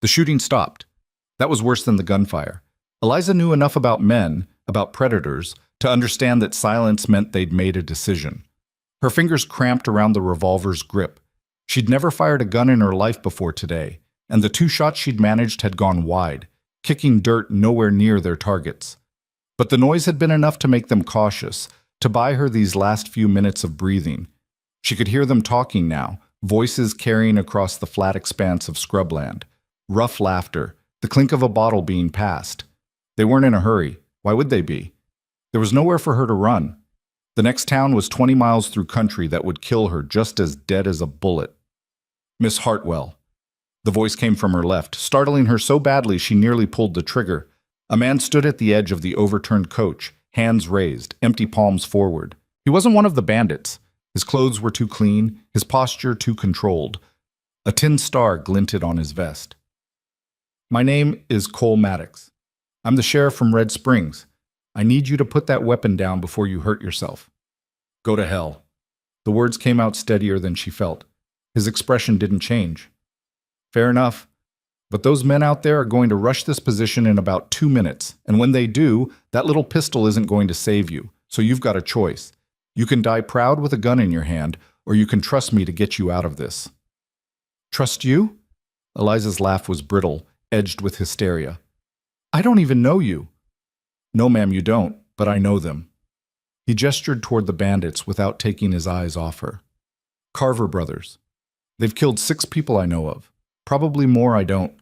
The shooting stopped. That was worse than the gunfire. Eliza knew enough about men, about predators, to understand that silence meant they'd made a decision. Her fingers cramped around the revolver's grip. She'd never fired a gun in her life before today, and the 2 shots she'd managed had gone wide, kicking dirt nowhere near their targets. But the noise had been enough to make them cautious, to buy her these last few minutes of breathing. She could hear them talking now, voices carrying across the flat expanse of scrubland. Rough laughter, the clink of a bottle being passed. They weren't in a hurry. Why would they be? There was nowhere for her to run. The next town was 20 miles through country that would kill her just as dead as a bullet. Miss Hartwell. The voice came from her left, startling her so badly she nearly pulled the trigger. A man stood at the edge of the overturned coach, hands raised, empty palms forward. He wasn't one of the bandits. His clothes were too clean, his posture too controlled. A tin star glinted on his vest. My name is Cole Maddox. I'm the sheriff from Red Springs. I need you to put that weapon down before you hurt yourself. Go to hell. The words came out steadier than she felt. His expression didn't change. Fair enough. But those men out there are going to rush this position in about 2 minutes, and when they do, that little pistol isn't going to save you, so you've got a choice. You can die proud with a gun in your hand, or you can trust me to get you out of this. Trust you? Eliza's laugh was brittle, edged with hysteria. I don't even know you. No, ma'am, you don't, but I know them. He gestured toward the bandits without taking his eyes off her. Carver brothers. They've killed 6 people I know of. Probably more I don't.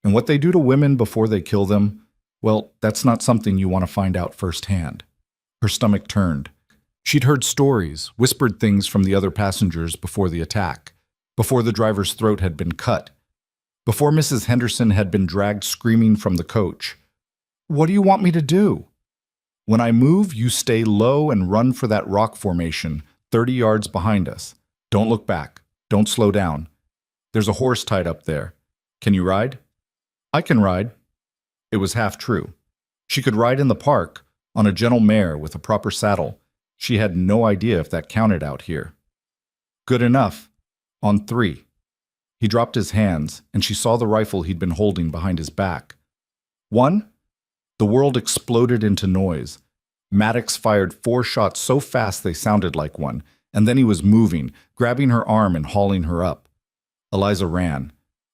And what they do to women before they kill them, well, that's not something you want to find out firsthand. Her stomach turned. She'd heard stories, whispered things from the other passengers before the attack, before the driver's throat had been cut, before Mrs. Henderson had been dragged screaming from the coach. What do you want me to do? When I move, you stay low and run for that rock formation, 30 yards behind us. Don't look back. Don't slow down. There's a horse tied up there. Can you ride? I can ride. It was half true. She could ride in the park, on a gentle mare with a proper saddle. She had no idea if that counted out here. Good enough. On 3. He dropped his hands, and she saw the rifle he'd been holding behind his back. 1. The world exploded into noise. Maddox fired 4 shots so fast they sounded like one, and then he was moving, grabbing her arm and hauling her up. Eliza ran.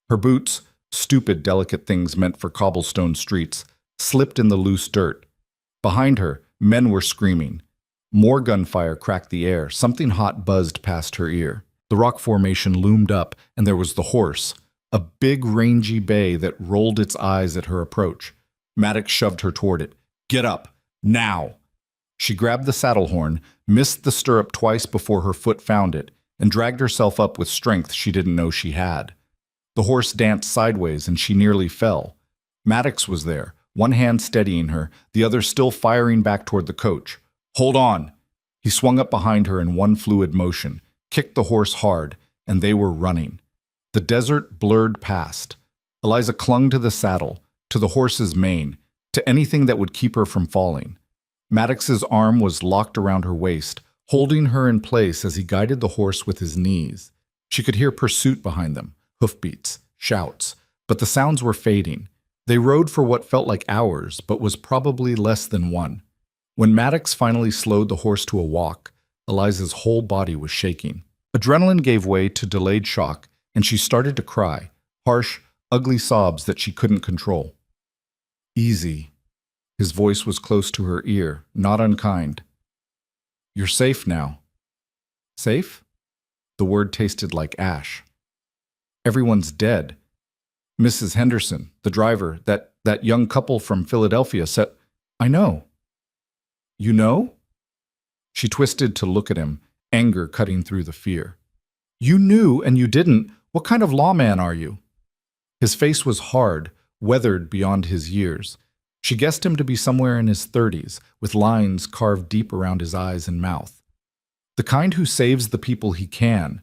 Her boots, stupid, delicate things meant for cobblestone streets, slipped in the loose dirt. Behind her, men were screaming. More gunfire cracked the air. Something hot buzzed past her ear. The rock formation loomed up, and there was the horse, a big, rangy bay that rolled its eyes at her approach. Maddox shoved her toward it. Get up. Now. She grabbed the saddle horn, missed the stirrup twice before her foot found it, and dragged herself up with strength she didn't know she had. The horse danced sideways, and she nearly fell. Maddox was there, one hand steadying her, the other still firing back toward the coach. Hold on! He swung up behind her in one fluid motion, kicked the horse hard, and they were running. The desert blurred past. Eliza clung to the saddle, to the horse's mane, to anything that would keep her from falling. Maddox's arm was locked around her waist, holding her in place as he guided the horse with his knees. She could hear pursuit behind them, hoofbeats, shouts, but the sounds were fading. They rode for what felt like hours, but was probably less than 1. When Maddox finally slowed the horse to a walk, Eliza's whole body was shaking. Adrenaline gave way to delayed shock, and she started to cry, harsh, ugly sobs that she couldn't control. Easy. His voice was close to her ear, not unkind. You're safe now. Safe? The word tasted like ash. Everyone's dead. Mrs. Henderson, the driver, that young couple from Philadelphia said, I know. You know? She twisted to look at him, anger cutting through the fear. You knew and you didn't. What kind of lawman are you? His face was hard, weathered beyond his years. She guessed him to be somewhere in his 30s, with lines carved deep around his eyes and mouth. The kind who saves the people he can.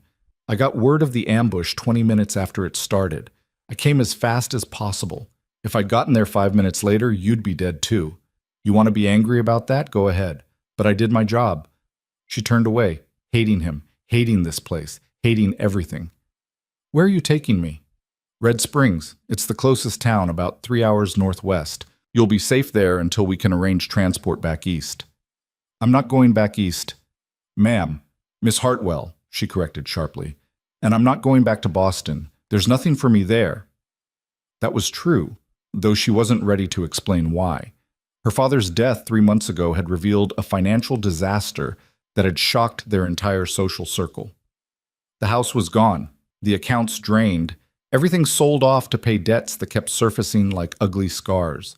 I got word of the ambush 20 minutes after it started. I came as fast as possible. If I'd gotten there 5 minutes later, you'd be dead too. You want to be angry about that? Go ahead. But I did my job. She turned away, hating him, hating this place, hating everything. Where are you taking me? Red Springs. It's the closest town, about 3 hours northwest. You'll be safe there until we can arrange transport back east. I'm not going back east. Ma'am, Miss Hartwell, she corrected sharply. And I'm not going back to Boston. There's nothing for me there. That was true, though she wasn't ready to explain why. Her father's death 3 months ago had revealed a financial disaster that had shocked their entire social circle. The house was gone, the accounts drained, everything sold off to pay debts that kept surfacing like ugly scars.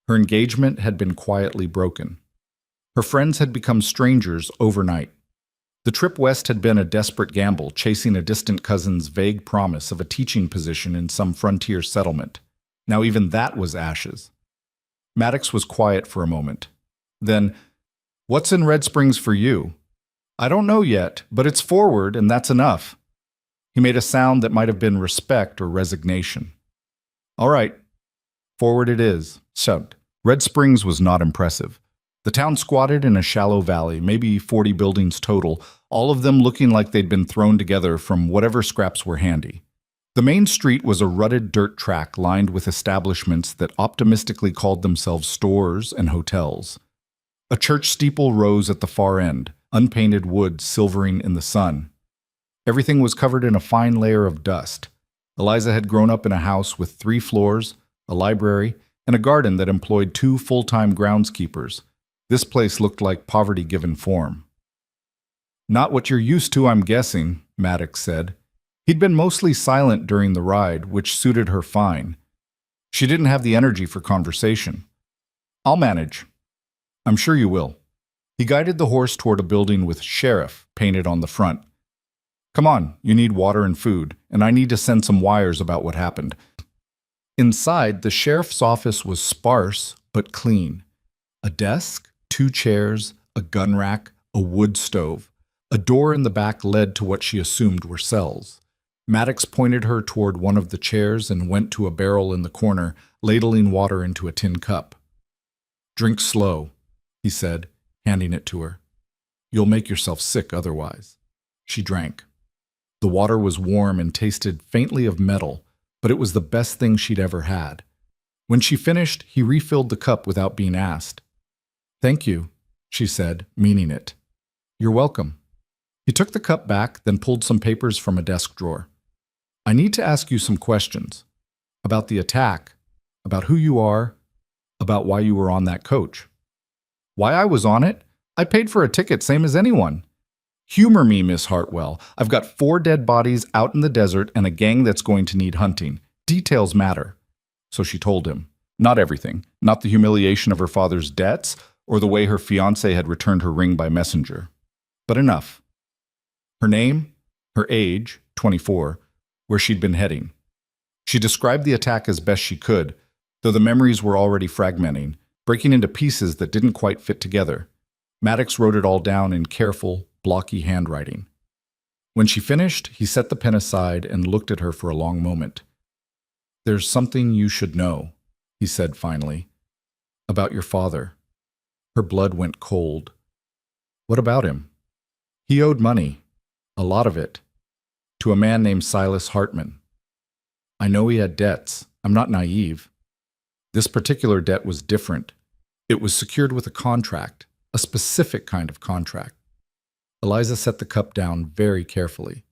Her engagement had been quietly broken. Her friends had become strangers overnight. The trip west had been a desperate gamble, chasing a distant cousin's vague promise of a teaching position in some frontier settlement. Now even that was ashes. Maddox was quiet for a moment. Then, "What's in Red Springs for you?" "I don't know yet, but it's forward, and that's enough." He made a sound that might have been respect or resignation. "All right, forward it is," shoved. Red Springs was not impressive. The town squatted in a shallow valley, maybe 40 buildings total, all of them looking like they'd been thrown together from whatever scraps were handy. The main street was a rutted dirt track lined with establishments that optimistically called themselves stores and hotels. A church steeple rose at the far end, unpainted wood silvering in the sun. Everything was covered in a fine layer of dust. Eliza had grown up in a house with 3 floors, a library, and a garden that employed 2 full-time groundskeepers. This place looked like poverty given form. "Not what you're used to, I'm guessing," Maddox said. He'd been mostly silent during the ride, which suited her fine. She didn't have the energy for conversation. "I'll manage." "I'm sure you will." He guided the horse toward a building with "Sheriff" painted on the front. "Come on, you need water and food, and I need to send some wires about what happened." Inside, the sheriff's office was sparse but clean. A desk, 2 chairs, a gun rack, a wood stove. A door in the back led to what she assumed were cells. Maddox pointed her toward one of the chairs and went to a barrel in the corner, ladling water into a tin cup. "Drink slow," he said, handing it to her. "You'll make yourself sick otherwise." She drank. The water was warm and tasted faintly of metal, but it was the best thing she'd ever had. When she finished, he refilled the cup without being asked. "Thank you," she said, meaning it. "You're welcome." He took the cup back, then pulled some papers from a desk drawer. "I need to ask you some questions. About the attack, about who you are, about why you were on that coach." "Why I was on it? I paid for a ticket, same as anyone." "Humor me, Miss Hartwell. I've got 4 dead bodies out in the desert and a gang that's going to need hunting. Details matter." So she told him. Not everything. Not the humiliation of her father's debts or the way her fiancé had returned her ring by messenger. But enough. Her name, her age, 24, where she'd been heading. She described the attack as best she could, though the memories were already fragmenting, breaking into pieces that didn't quite fit together. Maddox wrote it all down in careful, blocky handwriting. When she finished, he set the pen aside and looked at her for a long moment. "There's something you should know," he said finally, "about your father." Her blood went cold. "What about him?" "He owed money, a lot of it, to a man named Silas Hartman. I know he had debts. I'm not naive. This particular debt was different. It was secured with a contract, a specific kind of contract." Eliza set the cup down very carefully.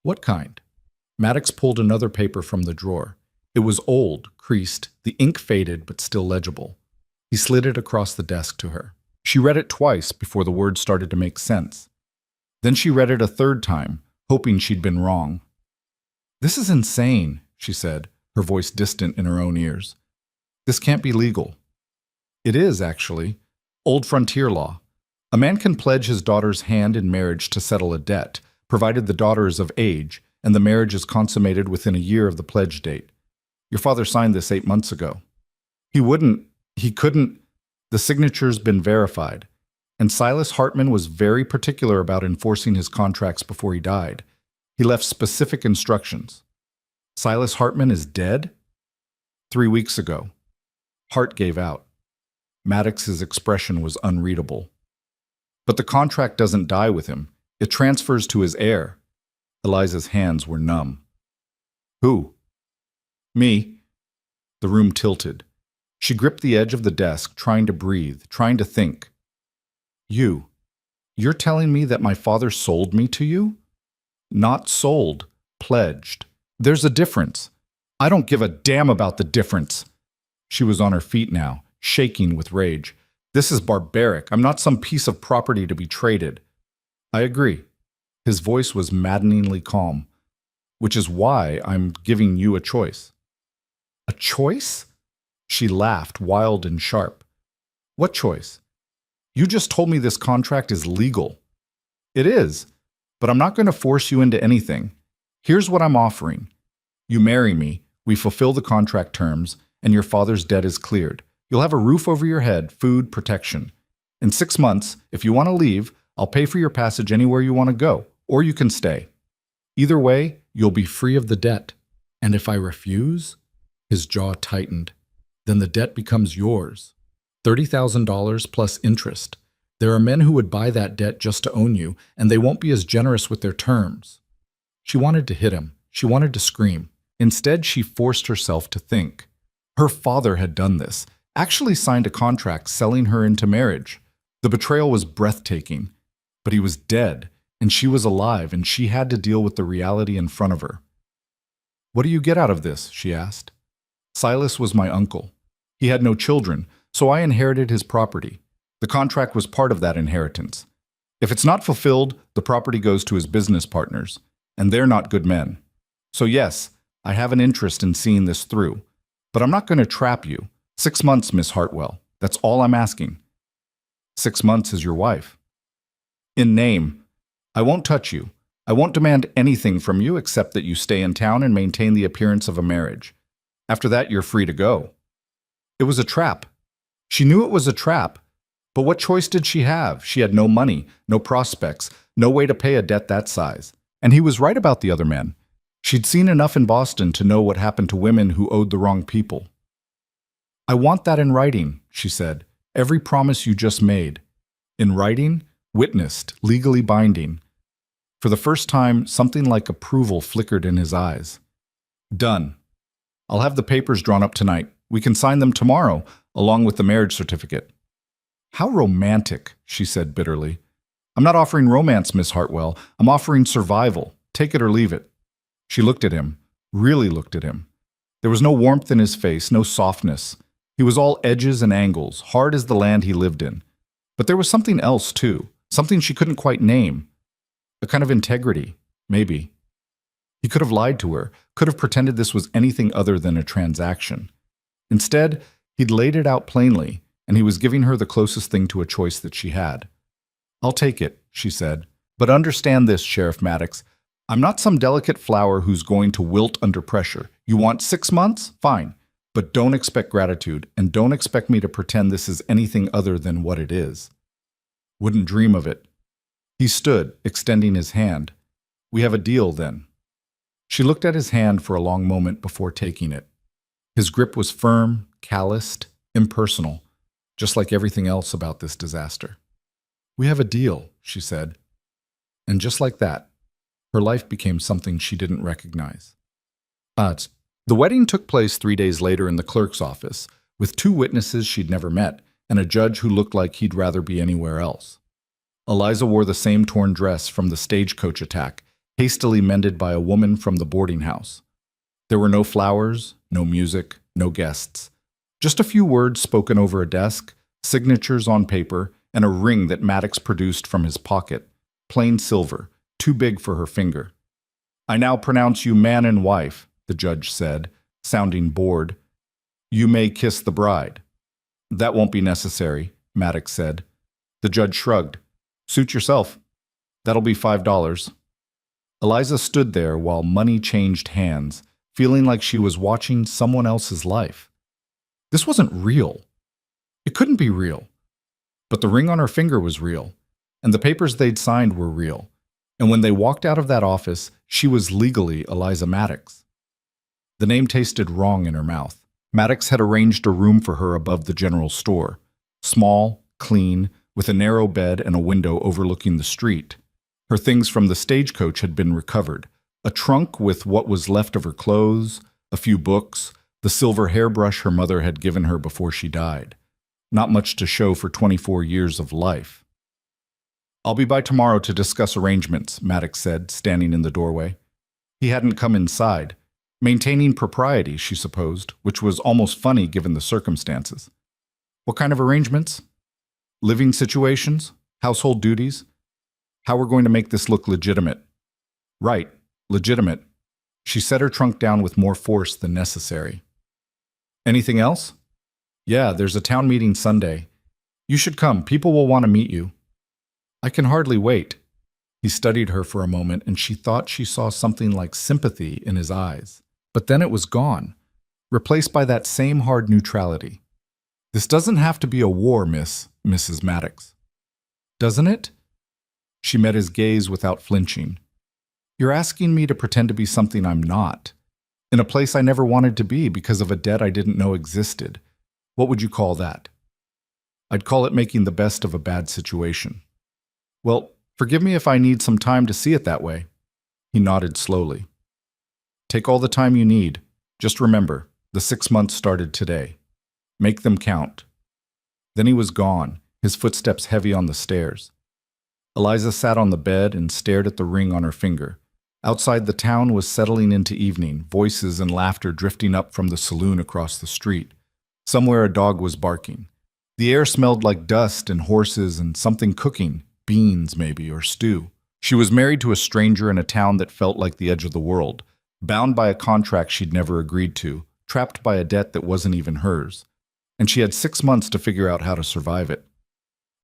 "What kind?" Maddox pulled another paper from the drawer. It was old, creased, the ink faded but still legible. He slid it across the desk to her. She read it twice before the words started to make sense. Then she read it a 3rd time, hoping she'd been wrong. "This is insane," she said, her voice distant in her own ears. "This can't be legal." "It is, actually. Old frontier law. A man can pledge his daughter's hand in marriage to settle a debt, provided the daughter is of age, and the marriage is consummated within a year of the pledge date. Your father signed this 8 months ago." He couldn't. The signature's been verified. And Silas Hartman was very particular about enforcing his contracts before he died. He left specific instructions. "Silas Hartman is dead?" 3 weeks ago. Hart gave out. Maddox's expression was unreadable. "But the contract doesn't die with him. It transfers to his heir." Eliza's hands were numb. "Who?" Me. The room tilted. She gripped the edge of the desk, trying to breathe, trying to think. You're telling me that my father sold me to you? Not sold, pledged. There's a difference. I don't give a damn about the difference. She was on her feet now, shaking with rage. This is barbaric. I'm not some piece of property to be traded. I agree. His voice was maddeningly calm. Which is why I'm giving you a choice. A choice? She laughed, wild and sharp. What choice? You just told me this contract is legal. It is, but I'm not going to force you into anything. Here's what I'm offering. You marry me, we fulfill the contract terms, and your father's debt is cleared. You'll have a roof over your head, food, protection. In 6 months, if you want to leave, I'll pay for your passage anywhere you want to go, or you can stay. Either way, you'll be free of the debt. And if I refuse? His jaw tightened. Then the debt becomes yours. $30,000 plus interest. There are men who would buy that debt just to own you, and they won't be as generous with their terms. She wanted to hit him. She wanted to scream. Instead, she forced herself to think. Her father had done this, actually signed a contract selling her into marriage. The betrayal was breathtaking, but he was dead, and she was alive, and she had to deal with the reality in front of her. What do you get out of this? She asked. Silas was my uncle. He had no children, so I inherited his property. The contract was part of that inheritance. If it's not fulfilled, the property goes to his business partners, and they're not good men. So yes, I have an interest in seeing this through, but I'm not going to trap you. 6 months, Miss Hartwell. That's all I'm asking. 6 months as your wife. In name. I won't touch you. I won't demand anything from you except that you stay in town and maintain the appearance of a marriage. After that, you're free to go. It was a trap. She knew it was a trap, but what choice did she have? She had no money, no prospects, no way to pay a debt that size. And he was right about the other men. She'd seen enough in Boston to know what happened to women who owed the wrong people. I want that in writing, she said. Every promise you just made. In writing, witnessed, legally binding. For the first time, something like approval flickered in his eyes. Done. I'll have the papers drawn up tonight. We can sign them tomorrow, along with the marriage certificate. How romantic, she said bitterly. I'm not offering romance, Miss Hartwell. I'm offering survival. Take it or leave it. She looked at him, really looked at him. There was no warmth in his face, no softness. He was all edges and angles, hard as the land he lived in. But there was something else, too, something she couldn't quite name. A kind of integrity, maybe. He could have lied to her, could have pretended this was anything other than a transaction. Instead, he'd laid it out plainly, and he was giving her the closest thing to a choice that she had. I'll take it, she said. But understand this, Sheriff Maddox. I'm not some delicate flower who's going to wilt under pressure. You want 6 months? Fine. But don't expect gratitude, and don't expect me to pretend this is anything other than what it is. Wouldn't dream of it. He stood, extending his hand. We have a deal, then. She looked at his hand for a long moment before taking it. His grip was firm, calloused, impersonal, just like everything else about this disaster. We have a deal, she said. And just like that, her life became something she didn't recognize. The wedding took place 3 days later in the clerk's office, with 2 witnesses she'd never met, and a judge who looked like he'd rather be anywhere else. Eliza wore the same torn dress from the stagecoach attack, hastily mended by a woman from the boarding house. There were no flowers, no music, no guests. Just a few words spoken over a desk, signatures on paper, and a ring that Maddox produced from his pocket, plain silver, too big for her finger. I now pronounce you man and wife, the judge said, sounding bored. You may kiss the bride. That won't be necessary, Maddox said. The judge shrugged. Suit yourself. That'll be $5. Eliza stood there while money changed hands, feeling like she was watching someone else's life. This wasn't real. It couldn't be real. But the ring on her finger was real, and the papers they'd signed were real. And when they walked out of that office, she was legally Eliza Maddox. The name tasted wrong in her mouth. Maddox had arranged a room for her above the general store. Small, clean, with a narrow bed and a window overlooking the street. Her things from the stagecoach had been recovered. A trunk with what was left of her clothes, A few books, the silver hairbrush her mother had given her before she died. Not much to show for 24 years of life. "I'll be by tomorrow to discuss arrangements," Maddox said, standing in the doorway. He hadn't come inside. Maintaining propriety, she supposed, which was almost funny given the circumstances. What kind of arrangements? Living situations? Household duties? How we're going to make this look legitimate. Right, legitimate. She set her trunk down with more force than necessary. Anything else? Yeah, there's a town meeting Sunday. You should come. People will want to meet you. I can hardly wait. He studied her for a moment, and she thought she saw something like sympathy in his eyes. But then it was gone, replaced by that same hard neutrality. This doesn't have to be a war, Mrs. Maddox. Doesn't it? She met his gaze without flinching. You're asking me to pretend to be something I'm not, in a place I never wanted to be because of a debt I didn't know existed. What would you call that? I'd call it making the best of a bad situation. Well, forgive me if I need some time to see it that way. He nodded slowly. Take all the time you need. Just remember, the 6 months started today. Make them count. Then he was gone, his footsteps heavy on the stairs. Eliza sat on the bed and stared at the ring on her finger. Outside, the town was settling into evening, voices and laughter drifting up from the saloon across the street. Somewhere a dog was barking. The air smelled like dust and horses and something cooking, beans maybe, or stew. She was married to a stranger in a town that felt like the edge of the world, bound by a contract she'd never agreed to, trapped by a debt that wasn't even hers. And she had 6 months to figure out how to survive it.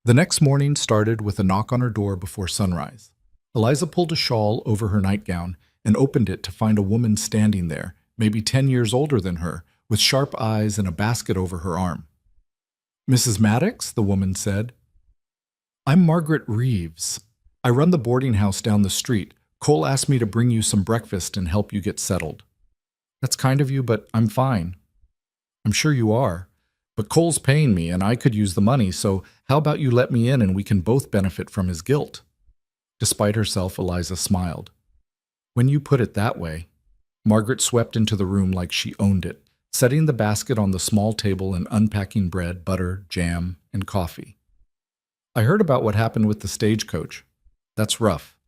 The next morning started with a knock on her door before sunrise. Eliza pulled a shawl over her nightgown and opened it to find a woman standing there, maybe 10 years older than her, with sharp eyes and a basket over her arm. Mrs. Maddox, the woman said. I'm Margaret Reeves. I run the boarding house down the street. Cole asked me to bring you some breakfast and help you get settled. That's kind of you, but I'm fine. I'm sure you are. But Cole's paying me and I could use the money, so how about you let me in and we can both benefit from his guilt? Despite herself, Eliza smiled. When you put it that way. Margaret swept into the room like she owned it, setting the basket on the small table and unpacking bread, butter, jam, and coffee. I heard about what happened with the stagecoach. That's rough.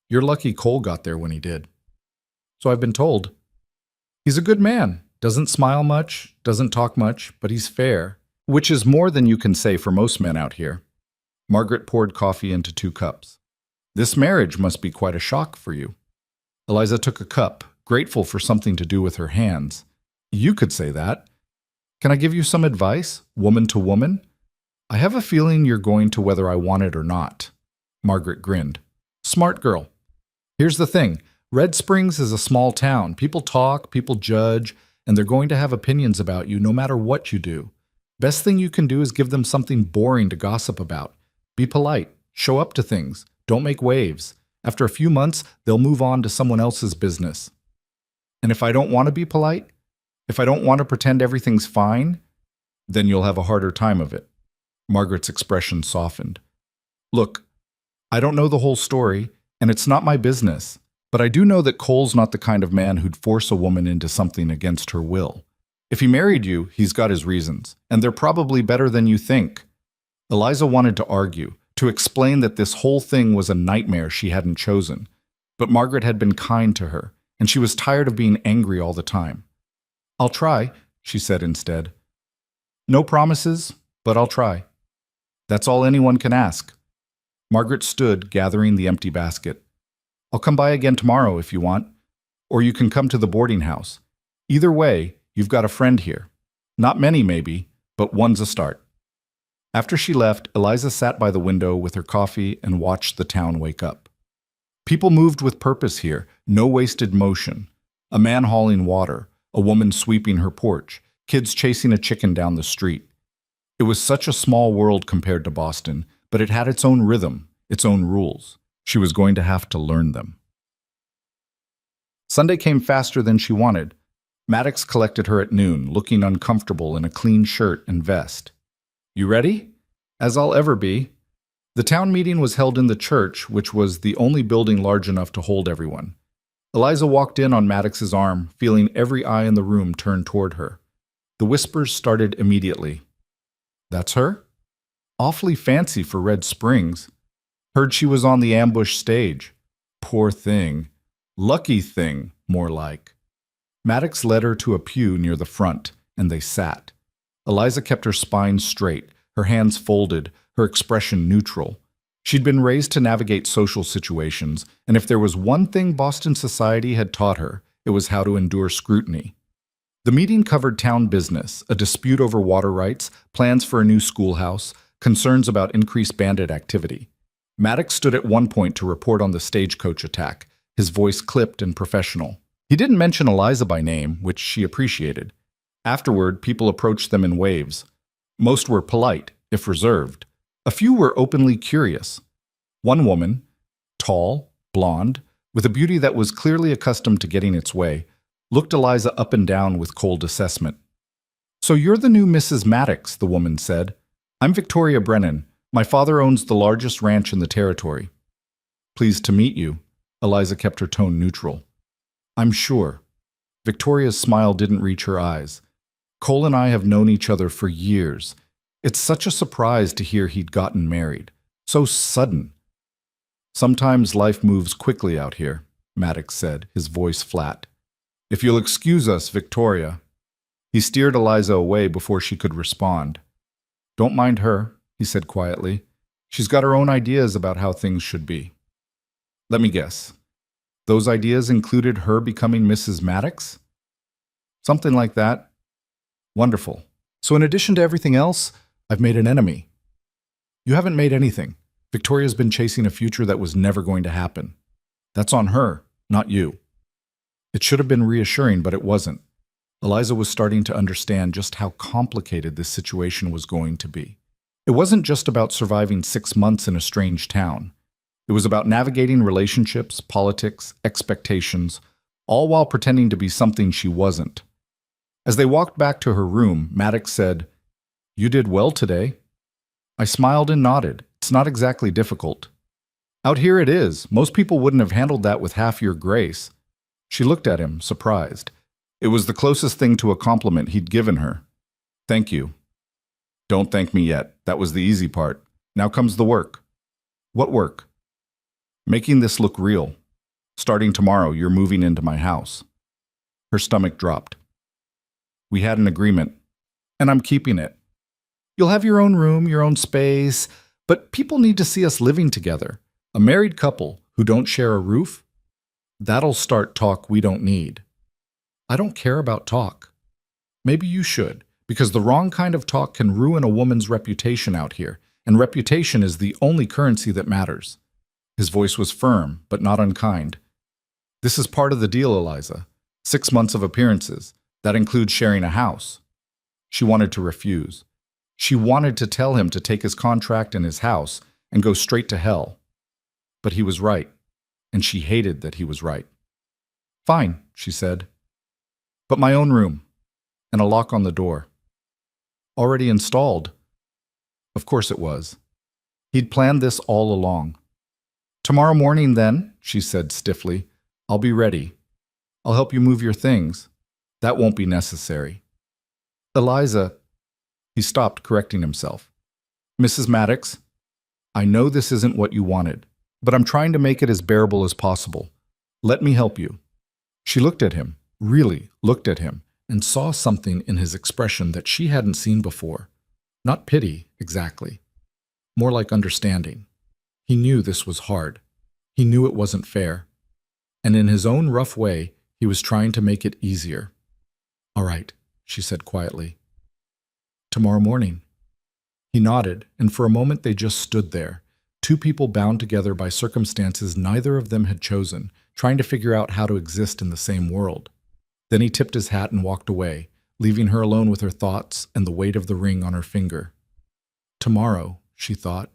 You're lucky Cole got there when he did. So I've been told. He's a good man. Doesn't smile much, doesn't talk much, but he's fair, which is more than you can say for most men out here. Margaret poured coffee into 2 cups. This marriage must be quite a shock for you. Eliza took a cup, grateful for something to do with her hands. You could say that. Can I give you some advice, woman to woman? I have a feeling you're going to whether I want it or not. Margaret grinned. Smart girl. Here's the thing. Red Springs is a small town. People talk, people judge, and they're going to have opinions about you no matter what you do. Best thing you can do is give them something boring to gossip about. Be polite. Show up to things. Don't make waves. After a few months, they'll move on to someone else's business. And if I don't want to be polite, if I don't want to pretend everything's fine, then you'll have a harder time of it. Margaret's expression softened. Look, I don't know the whole story, and it's not my business. But I do know that Cole's not the kind of man who'd force a woman into something against her will. If he married you, he's got his reasons, and they're probably better than you think. Eliza wanted to argue, to explain that this whole thing was a nightmare she hadn't chosen. But Margaret had been kind to her, and she was tired of being angry all the time. I'll try, she said instead. No promises, but I'll try. That's all anyone can ask. Margaret stood, gathering the empty basket. I'll come by again tomorrow if you want, or you can come to the boarding house. Either way, you've got a friend here. Not many, maybe, but one's a start. After she left, Eliza sat by the window with her coffee and watched the town wake up. People moved with purpose here, no wasted motion. A man hauling water, a woman sweeping her porch, kids chasing a chicken down the street. It was such a small world compared to Boston, but it had its own rhythm, its own rules. She was going to have to learn them. Sunday came faster than she wanted. Maddox collected her at noon, looking uncomfortable in a clean shirt and vest. You ready? As I'll ever be. The town meeting was held in the church, which was the only building large enough to hold everyone. Eliza walked in on Maddox's arm, feeling every eye in the room turn toward her. The whispers started immediately. That's her? Awfully fancy for Red Springs. Heard she was on the ambush stage. Poor thing. Lucky thing, more like. Maddox led her to a pew near the front, and they sat. Eliza kept her spine straight, her hands folded, her expression neutral. She'd been raised to navigate social situations, and if there was one thing Boston society had taught her, it was how to endure scrutiny. The meeting covered town business, a dispute over water rights, plans for a new schoolhouse, concerns about increased bandit activity. Maddox stood at one point to report on the stagecoach attack, his voice clipped and professional. He didn't mention Eliza by name, which she appreciated. Afterward, people approached them in waves. Most were polite, if reserved. A few were openly curious. One woman, tall, blonde, with a beauty that was clearly accustomed to getting its way, looked Eliza up and down with cold assessment. "So you're the new Mrs. Maddox," the woman said. "I'm Victoria Brennan. My father owns the largest ranch in the territory." "Pleased to meet you." Eliza kept her tone neutral. "I'm sure." Victoria's smile didn't reach her eyes. "Cole and I have known each other for years. It's such a surprise to hear he'd gotten married. So sudden." "Sometimes life moves quickly out here," Maddox said, his voice flat. "If you'll excuse us, Victoria." He steered Eliza away before she could respond. "Don't mind her," he said quietly. "She's got her own ideas about how things should be." "Let me guess. Those ideas included her becoming Mrs. Maddox?" "Something like that." "Wonderful. So in addition to everything else, I've made an enemy." "You haven't made anything. Victoria's been chasing a future that was never going to happen. That's on her, not you." It should have been reassuring, but it wasn't. Eliza was starting to understand just how complicated this situation was going to be. It wasn't just about surviving 6 months in a strange town. It was about navigating relationships, politics, expectations, all while pretending to be something she wasn't. As they walked back to her room, Maddox said, "You did well today." I smiled and nodded. "It's not exactly difficult." "Out here it is. Most people wouldn't have handled that with half your grace." She looked at him, surprised. It was the closest thing to a compliment he'd given her. "Thank you." "Don't thank me yet. That was the easy part. Now comes the work." "What work?" "Making this look real. Starting tomorrow, you're moving into my house." Her stomach dropped. "We had an agreement, and I'm keeping it. You'll have your own room, your own space, but people need to see us living together. A married couple who don't share a roof? That'll start talk we don't need." "I don't care about talk." "Maybe you should, because the wrong kind of talk can ruin a woman's reputation out here, and reputation is the only currency that matters." His voice was firm, but not unkind. "This is part of the deal, Eliza. 6 months of appearances. That includes sharing a house." She wanted to refuse. She wanted to tell him to take his contract and his house and go straight to hell. But he was right, and she hated that he was right. "Fine," she said. "But my own room, and a lock on the door." "Already installed." Of course it was. He'd planned this all along. "Tomorrow morning, then," she said stiffly. "I'll be ready. I'll help you move your things. That won't be necessary." "Eliza," he stopped, correcting himself. "Mrs. Maddox, I know this isn't what you wanted, but I'm trying to make it as bearable as possible. Let me help you." She looked at him, really looked at him, and saw something in his expression that she hadn't seen before. Not pity, exactly. More like understanding. He knew this was hard. He knew it wasn't fair. And in his own rough way, he was trying to make it easier. "All right," she said quietly. "Tomorrow morning." He nodded, and for a moment they just stood there, two people bound together by circumstances neither of them had chosen, trying to figure out how to exist in the same world. Then he tipped his hat and walked away, leaving her alone with her thoughts and the weight of the ring on her finger. Tomorrow, she thought.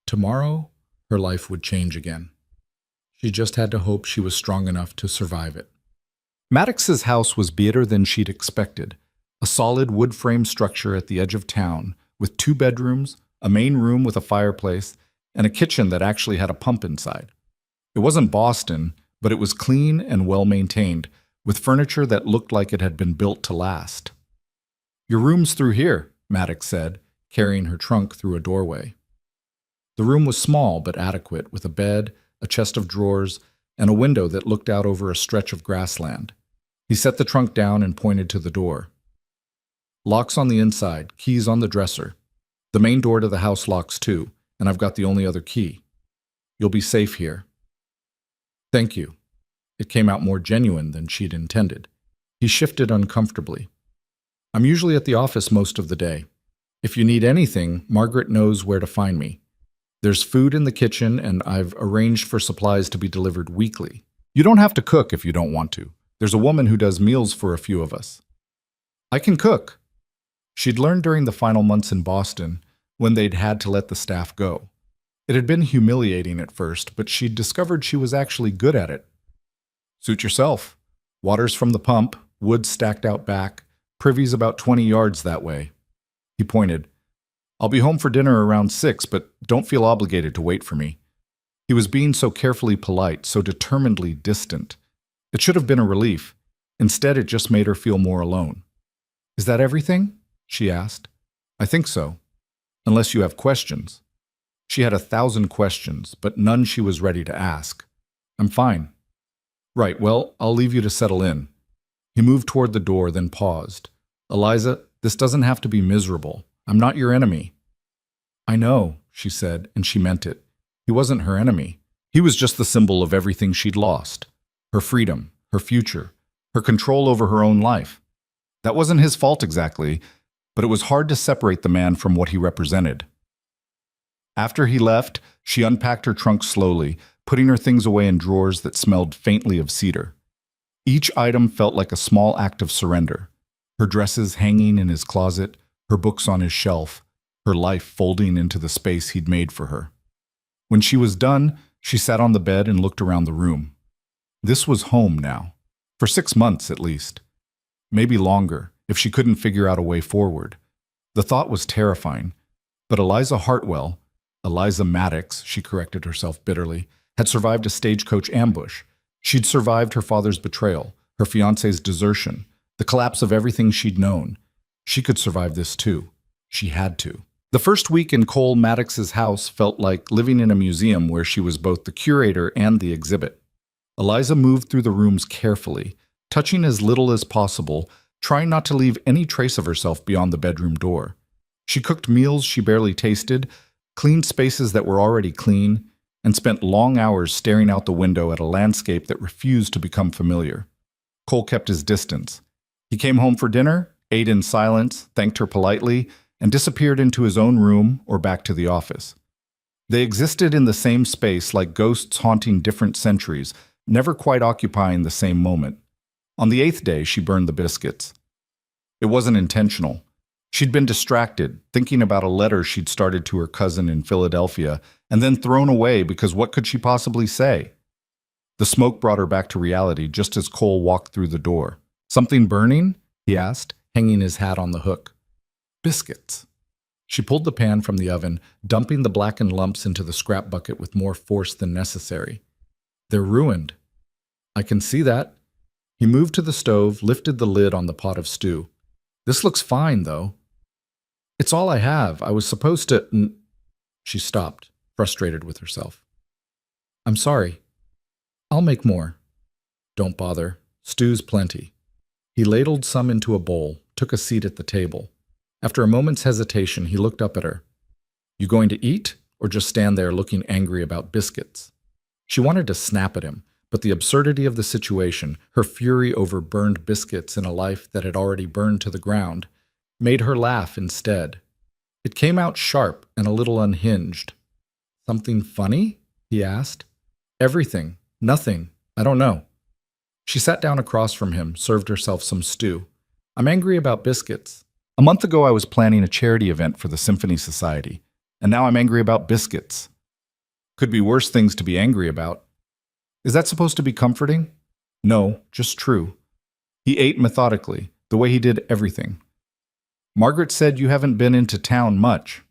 Tomorrow, her life would change again. She just had to hope she was strong enough to survive it. Maddox's house was better than she'd expected. A solid wood frame structure at the edge of town, with 2 bedrooms, a main room with a fireplace, and a kitchen that actually had a pump inside. It wasn't Boston, but it was clean and well maintained, with furniture that looked like it had been built to last. "Your room's through here," Maddox said, carrying her trunk through a doorway. The room was small but adequate, with a bed, a chest of drawers, and a window that looked out over a stretch of grassland. He set the trunk down and pointed to the door. "Locks on the inside, keys on the dresser. The main door to the house locks too, and I've got the only other key. You'll be safe here." "Thank you." It came out more genuine than she'd intended. He shifted uncomfortably. "I'm usually at the office most of the day. If you need anything, Margaret knows where to find me. There's food in the kitchen, and I've arranged for supplies to be delivered weekly. You don't have to cook if you don't want to. There's a woman who does meals for a few of us." "I can cook." She'd learned during the final months in Boston, when they'd had to let the staff go. It had been humiliating at first, but she'd discovered she was actually good at it. "Suit yourself. Water's from the pump, wood stacked out back, privy's about 20 yards that way." He pointed. "I'll be home for dinner around 6, but don't feel obligated to wait for me." He was being so carefully polite, so determinedly distant. It should have been a relief. Instead, it just made her feel more alone. "Is that everything?" she asked. "I think so. Unless you have questions." She had 1,000 questions, but none she was ready to ask. "I'm fine." "Right, well, I'll leave you to settle in." He moved toward the door, then paused. "Eliza, this doesn't have to be miserable. I'm not your enemy." "I know," she said, and she meant it. He wasn't her enemy. He was just the symbol of everything she'd lost. Her freedom, her future, her control over her own life. That wasn't his fault exactly, but it was hard to separate the man from what he represented. After he left, she unpacked her trunk slowly, putting her things away in drawers that smelled faintly of cedar. Each item felt like a small act of surrender. Her dresses hanging in his closet, her books on his shelf, her life folding into the space he'd made for her. When she was done, she sat on the bed and looked around the room. This was home now, for 6 months at least. Maybe longer, if she couldn't figure out a way forward. The thought was terrifying, but Eliza Maddox, she corrected herself bitterly, had survived a stagecoach ambush. She'd survived her father's betrayal, her fiancé's desertion, the collapse of everything she'd known. She could survive this too. She had to. The first week in Cole Maddox's house felt like living in a museum where she was both the curator and the exhibit. Eliza moved through the rooms carefully, touching as little as possible, trying not to leave any trace of herself beyond the bedroom door. She cooked meals she barely tasted, cleaned spaces that were already clean, and spent long hours staring out the window at a landscape that refused to become familiar. Cole kept his distance. He came home for dinner, ate in silence, thanked her politely, and disappeared into his own room or back to the office. They existed in the same space like ghosts haunting different centuries, never quite occupying the same moment. On the 8th day, she burned the biscuits. It wasn't intentional. She'd been distracted, thinking about a letter she'd started to her cousin in Philadelphia, and then thrown away because what could she possibly say? The smoke brought her back to reality just as Cole walked through the door. "Something burning?" he asked, hanging his hat on the hook. "Biscuits." She pulled the pan from the oven, dumping the blackened lumps into the scrap bucket with more force than necessary. "They're ruined." "I can see that." He moved to the stove, lifted the lid on the pot of stew. "This looks fine, though." "It's all I have. I was supposed to—" She stopped, frustrated with herself. "I'm sorry. I'll make more." "Don't bother. Stew's plenty." He ladled some into a bowl, took a seat at the table. After a moment's hesitation, he looked up at her. "You going to eat, or just stand there looking angry about biscuits?" She wanted to snap at him, but the absurdity of the situation, her fury over burned biscuits in a life that had already burned to the ground, made her laugh instead. It came out sharp and a little unhinged. "Something funny?" he asked. "Everything. Nothing. I don't know." She sat down across from him, served herself some stew. "I'm angry about biscuits. A month ago I was planning a charity event for the Symphony Society, and now I'm angry about biscuits. Could be worse things to be angry about. Is that supposed to be comforting? No, just true." He ate methodically, the way he did everything. "Margaret said you haven't been into town much."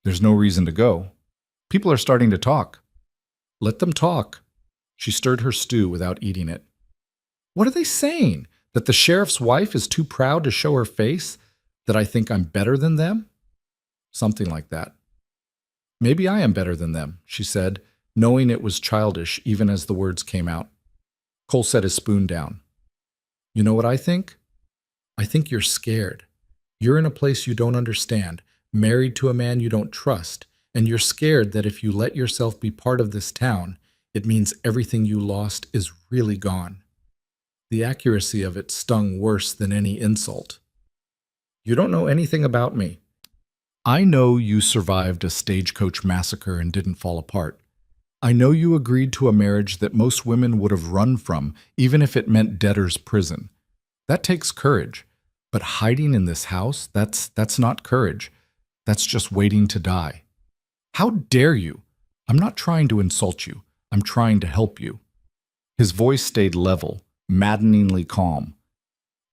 "There's no reason to go. People are starting to talk." "Let them talk." She stirred her stew without eating it. What are they saying? That the sheriff's wife is too proud to show her face? That I think I'm better than them? Something like that. Maybe I am better than them, she said, knowing it was childish even as the words came out. Cole set his spoon down. You know what I think? I think you're scared. You're in a place you don't understand, married to a man you don't trust, and you're scared that if you let yourself be part of this town, it means everything you lost is really gone. The accuracy of it stung worse than any insult. You don't know anything about me. I know you survived a stagecoach massacre and didn't fall apart. I know you agreed to a marriage that most women would have run from, even if it meant debtor's prison. That takes courage. But hiding in this house, that's not courage. That's just waiting to die. How dare you? I'm not trying to insult you. I'm trying to help you. His voice stayed level, maddeningly calm.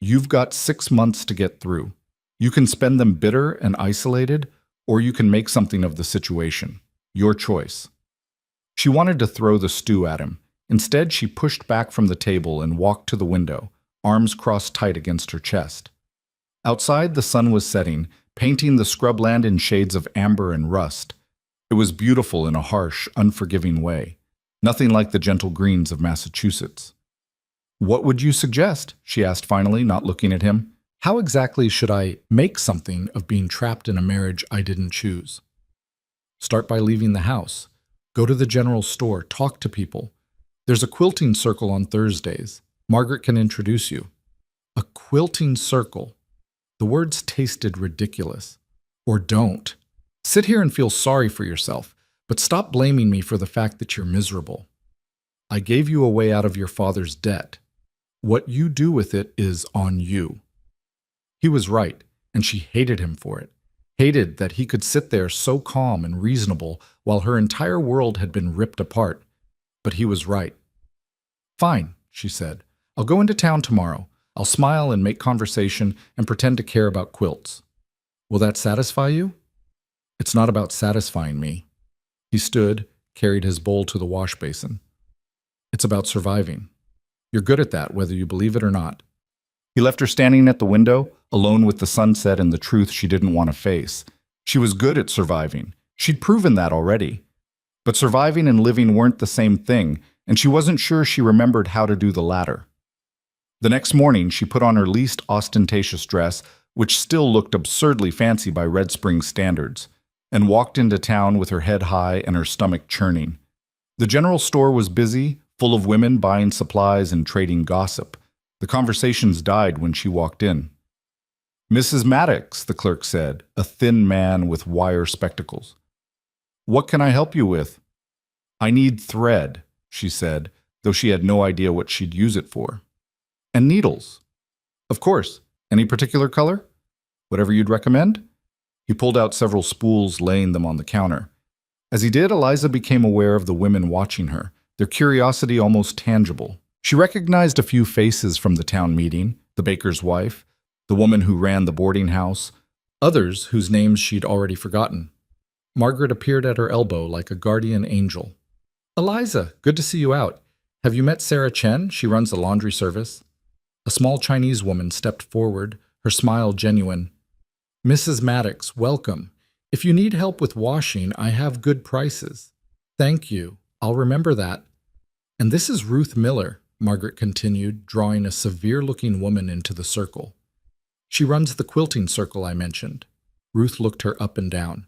You've got 6 months to get through. You can spend them bitter and isolated, or you can make something of the situation. Your choice. She wanted to throw the stew at him. Instead, she pushed back from the table and walked to the window, arms crossed tight against her chest. Outside, the sun was setting, painting the scrubland in shades of amber and rust. It was beautiful in a harsh, unforgiving way, nothing like the gentle greens of Massachusetts. What would you suggest? She asked finally, not looking at him. How exactly should I make something of being trapped in a marriage I didn't choose? Start by leaving the house. Go to the general store, talk to people. There's a quilting circle on Thursdays. Margaret can introduce you. A quilting circle. The words tasted ridiculous. Or don't. Sit here and feel sorry for yourself, but stop blaming me for the fact that you're miserable. I gave you a way out of your father's debt. What you do with it is on you. He was right, and she hated him for it. Hated that he could sit there so calm and reasonable while her entire world had been ripped apart. But he was right. Fine, she said. I'll go into town tomorrow. I'll smile and make conversation and pretend to care about quilts. Will that satisfy you? It's not about satisfying me. He stood, carried his bowl to the wash basin. It's about surviving. You're good at that, whether you believe it or not. He left her standing at the window, alone with the sunset and the truth she didn't want to face. She was good at surviving. She'd proven that already. But surviving and living weren't the same thing, and she wasn't sure she remembered how to do the latter. The next morning, she put on her least ostentatious dress, which still looked absurdly fancy by Red Springs standards, and walked into town with her head high and her stomach churning. The general store was busy, full of women buying supplies and trading gossip. The conversations died when she walked in. Mrs. Maddox, the clerk said, a thin man with wire spectacles. What can I help you with? I need thread, she said, though she had no idea what she'd use it for. And needles. Of course. Any particular color? Whatever you'd recommend? He pulled out several spools, laying them on the counter. As he did, Eliza became aware of the women watching her, their curiosity almost tangible. She recognized a few faces from the town meeting, the baker's wife, the woman who ran the boarding house, others whose names she'd already forgotten. Margaret appeared at her elbow like a guardian angel. Eliza, good to see you out. Have you met Sarah Chen? She runs the laundry service. A small Chinese woman stepped forward, her smile genuine. Mrs. Maddox, welcome. If you need help with washing, I have good prices. Thank you. I'll remember that. And this is Ruth Miller, Margaret continued, drawing a severe-looking woman into the circle. She runs the quilting circle I mentioned. Ruth looked her up and down.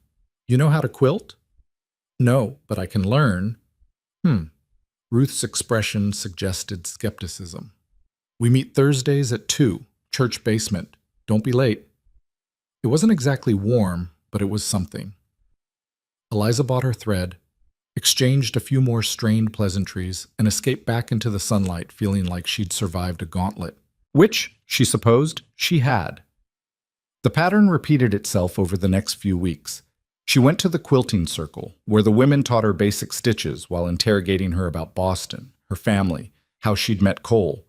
You know how to quilt? No, but I can learn. Ruth's expression suggested skepticism. We meet Thursdays at 2, church basement. Don't be late. It wasn't exactly warm, but it was something. Eliza bought her thread, exchanged a few more strained pleasantries, and escaped back into the sunlight feeling like she'd survived a gauntlet. Which, she supposed, she had. The pattern repeated itself over the next few weeks. She went to the quilting circle, where the women taught her basic stitches while interrogating her about Boston, her family, how she'd met Cole.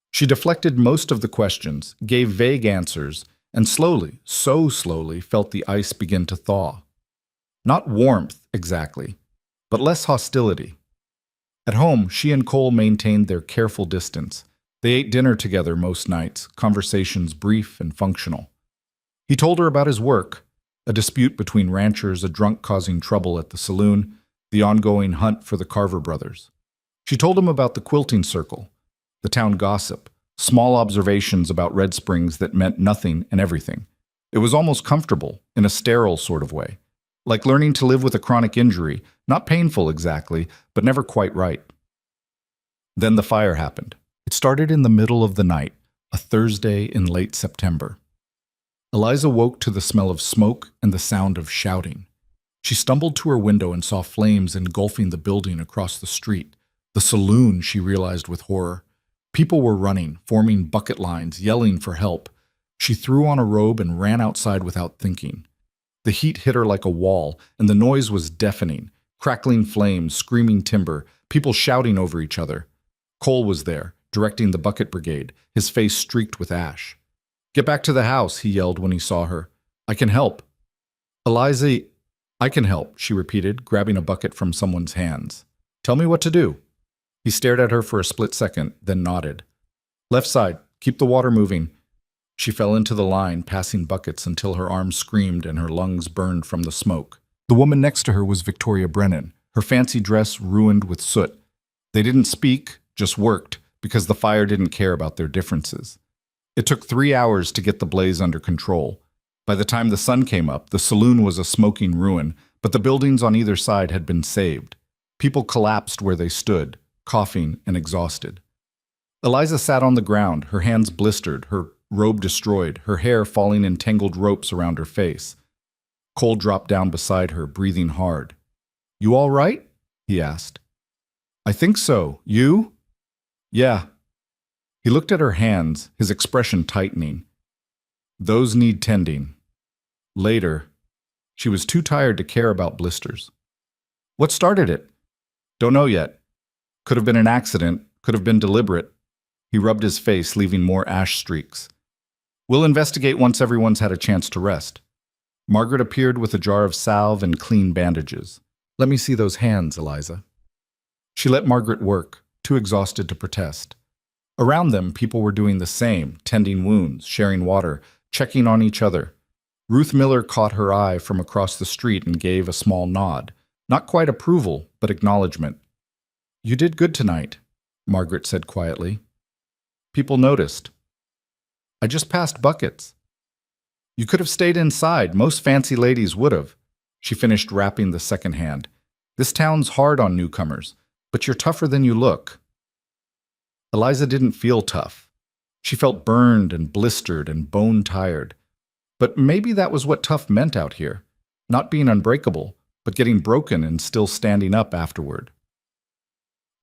She deflected most of the questions, gave vague answers, and slowly, so slowly, felt the ice begin to thaw. Not warmth, exactly, but less hostility. At home, she and Cole maintained their careful distance. They ate dinner together most nights, conversations brief and functional. He told her about his work, a dispute between ranchers, a drunk causing trouble at the saloon, the ongoing hunt for the Carver brothers. She told him about the quilting circle, the town gossip, small observations about Red Springs that meant nothing and everything. It was almost comfortable, in a sterile sort of way, like learning to live with a chronic injury, not painful exactly, but never quite right. Then the fire happened. It started in the middle of the night, a Thursday in late September. Eliza woke to the smell of smoke and the sound of shouting. She stumbled to her window and saw flames engulfing the building across the street. The saloon, she realized with horror. People were running, forming bucket lines, yelling for help. She threw on a robe and ran outside without thinking. The heat hit her like a wall, and the noise was deafening. Crackling flames, screaming timber, people shouting over each other. Cole was there, directing the bucket brigade, his face streaked with ash. "Get back to the house," he yelled when he saw her. "I can help." "Eliza, I can help," she repeated, grabbing a bucket from someone's hands. "Tell me what to do." He stared at her for a split second, then nodded. "Left side, keep the water moving." She fell into the line, passing buckets until her arms screamed and her lungs burned from the smoke. The woman next to her was Victoria Brennan, her fancy dress ruined with soot. They didn't speak, just worked, because the fire didn't care about their differences. It took 3 hours to get the blaze under control. By the time the sun came up, the saloon was a smoking ruin, but the buildings on either side had been saved. People collapsed where they stood, coughing and exhausted. Eliza sat on the ground, her hands blistered, her robe destroyed, her hair falling in tangled ropes around her face. Cole dropped down beside her, breathing hard. "You all right?" he asked. "I think so. You?" "Yeah." He looked at her hands, his expression tightening. "Those need tending. Later." She was too tired to care about blisters. "What started it?" "Don't know yet. Could have been an accident, could have been deliberate." He rubbed his face, leaving more ash streaks. "We'll investigate once everyone's had a chance to rest." Margaret appeared with a jar of salve and clean bandages. "Let me see those hands, Eliza." She let Margaret work, too exhausted to protest. Around them, people were doing the same, tending wounds, sharing water, checking on each other. Ruth Miller caught her eye from across the street and gave a small nod. Not quite approval, but acknowledgement. "You did good tonight," Margaret said quietly. People noticed. "I just passed buckets." "You could have stayed inside. Most fancy ladies would have." She finished wrapping the second hand. "This town's hard on newcomers, but you're tougher than you look." Eliza didn't feel tough. She felt burned and blistered and bone-tired. But maybe that was what tough meant out here. Not being unbreakable, but getting broken and still standing up afterward.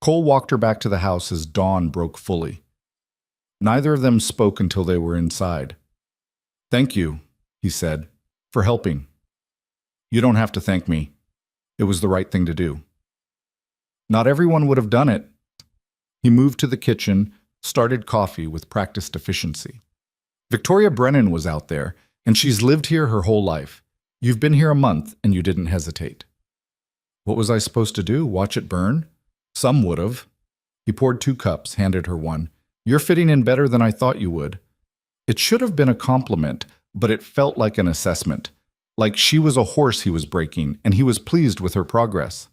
Cole walked her back to the house as dawn broke fully. Neither of them spoke until they were inside. "Thank you," he said, "for helping." "You don't have to thank me. It was the right thing to do." "Not everyone would have done it." He moved to the kitchen, started coffee with practiced efficiency. "Victoria Brennan was out there, and she's lived here her whole life. You've been here a month, and you didn't hesitate." "What was I supposed to do, watch it burn?" "Some would have." He poured 2 cups, handed her one. "You're fitting in better than I thought you would." It should have been a compliment, but it felt like an assessment. Like she was a horse he was breaking, and he was pleased with her progress.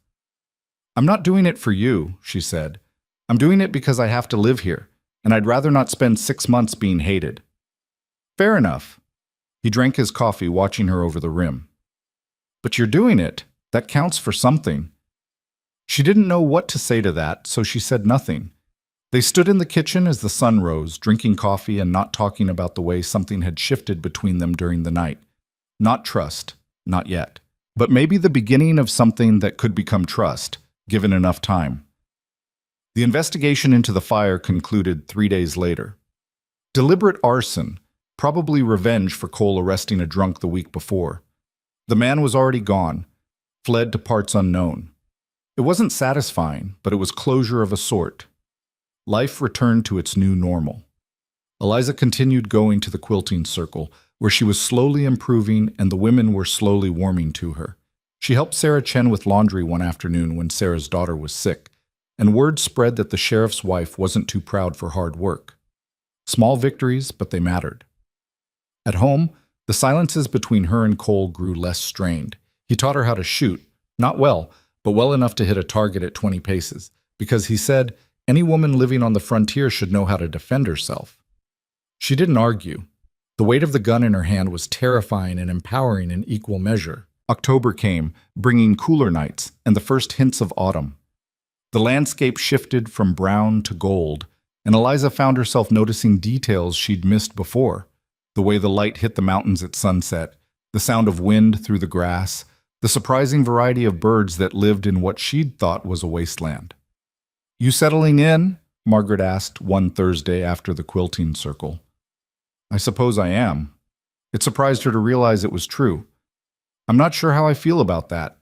"I'm not doing it for you," she said. "I'm doing it because I have to live here, and I'd rather not spend 6 months being hated." "Fair enough." He drank his coffee, watching her over the rim. "But you're doing it. That counts for something." She didn't know what to say to that, so she said nothing. They stood in the kitchen as the sun rose, drinking coffee and not talking about the way something had shifted between them during the night. Not trust, not yet. But maybe the beginning of something that could become trust, given enough time. The investigation into the fire concluded 3 days later. Deliberate arson, probably revenge for Cole arresting a drunk the week before. The man was already gone, fled to parts unknown. It wasn't satisfying, but it was closure of a sort. Life returned to its new normal. Eliza continued going to the quilting circle, where she was slowly improving and the women were slowly warming to her. She helped Sarah Chen with laundry one afternoon when Sarah's daughter was sick. and word spread that the sheriff's wife wasn't too proud for hard work. Small victories, but they mattered. At home, the silences between her and Cole grew less strained. He taught her how to shoot, not well, but well enough to hit a target at 20 paces, because he said any woman living on the frontier should know how to defend herself. She didn't argue. The weight of the gun in her hand was terrifying and empowering in equal measure. October came, bringing cooler nights and the first hints of autumn. The landscape shifted from brown to gold, and Eliza found herself noticing details she'd missed before. The way the light hit the mountains at sunset, the sound of wind through the grass, the surprising variety of birds that lived in what she'd thought was a wasteland. "You settling in?" Margaret asked one Thursday after the quilting circle. "I suppose I am." It surprised her to realize it was true. "I'm not sure how I feel about that."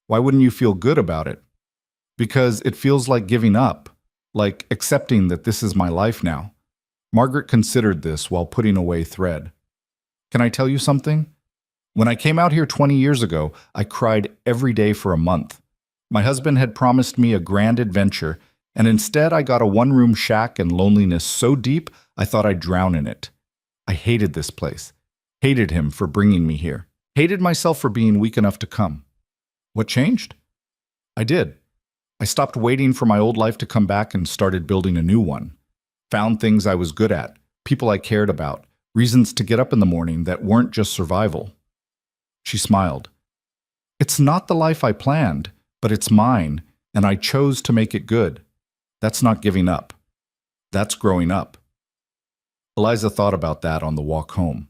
"Why wouldn't you feel good about it?" "Because it feels like giving up, like accepting that this is my life now." Margaret considered this while putting away thread. "Can I tell you something? When I came out here 20 years ago, I cried every day for a month. My husband had promised me a grand adventure, and instead I got a one-room shack and loneliness so deep I thought I'd drown in it. I hated this place, hated him for bringing me here, hated myself for being weak enough to come. What changed? I did. I stopped waiting for my old life to come back and started building a new one. Found things I was good at, people I cared about, reasons to get up in the morning that weren't just survival." She smiled. "It's not the life I planned, but it's mine, and I chose to make it good. That's not giving up. That's growing up." Eliza thought about that on the walk home.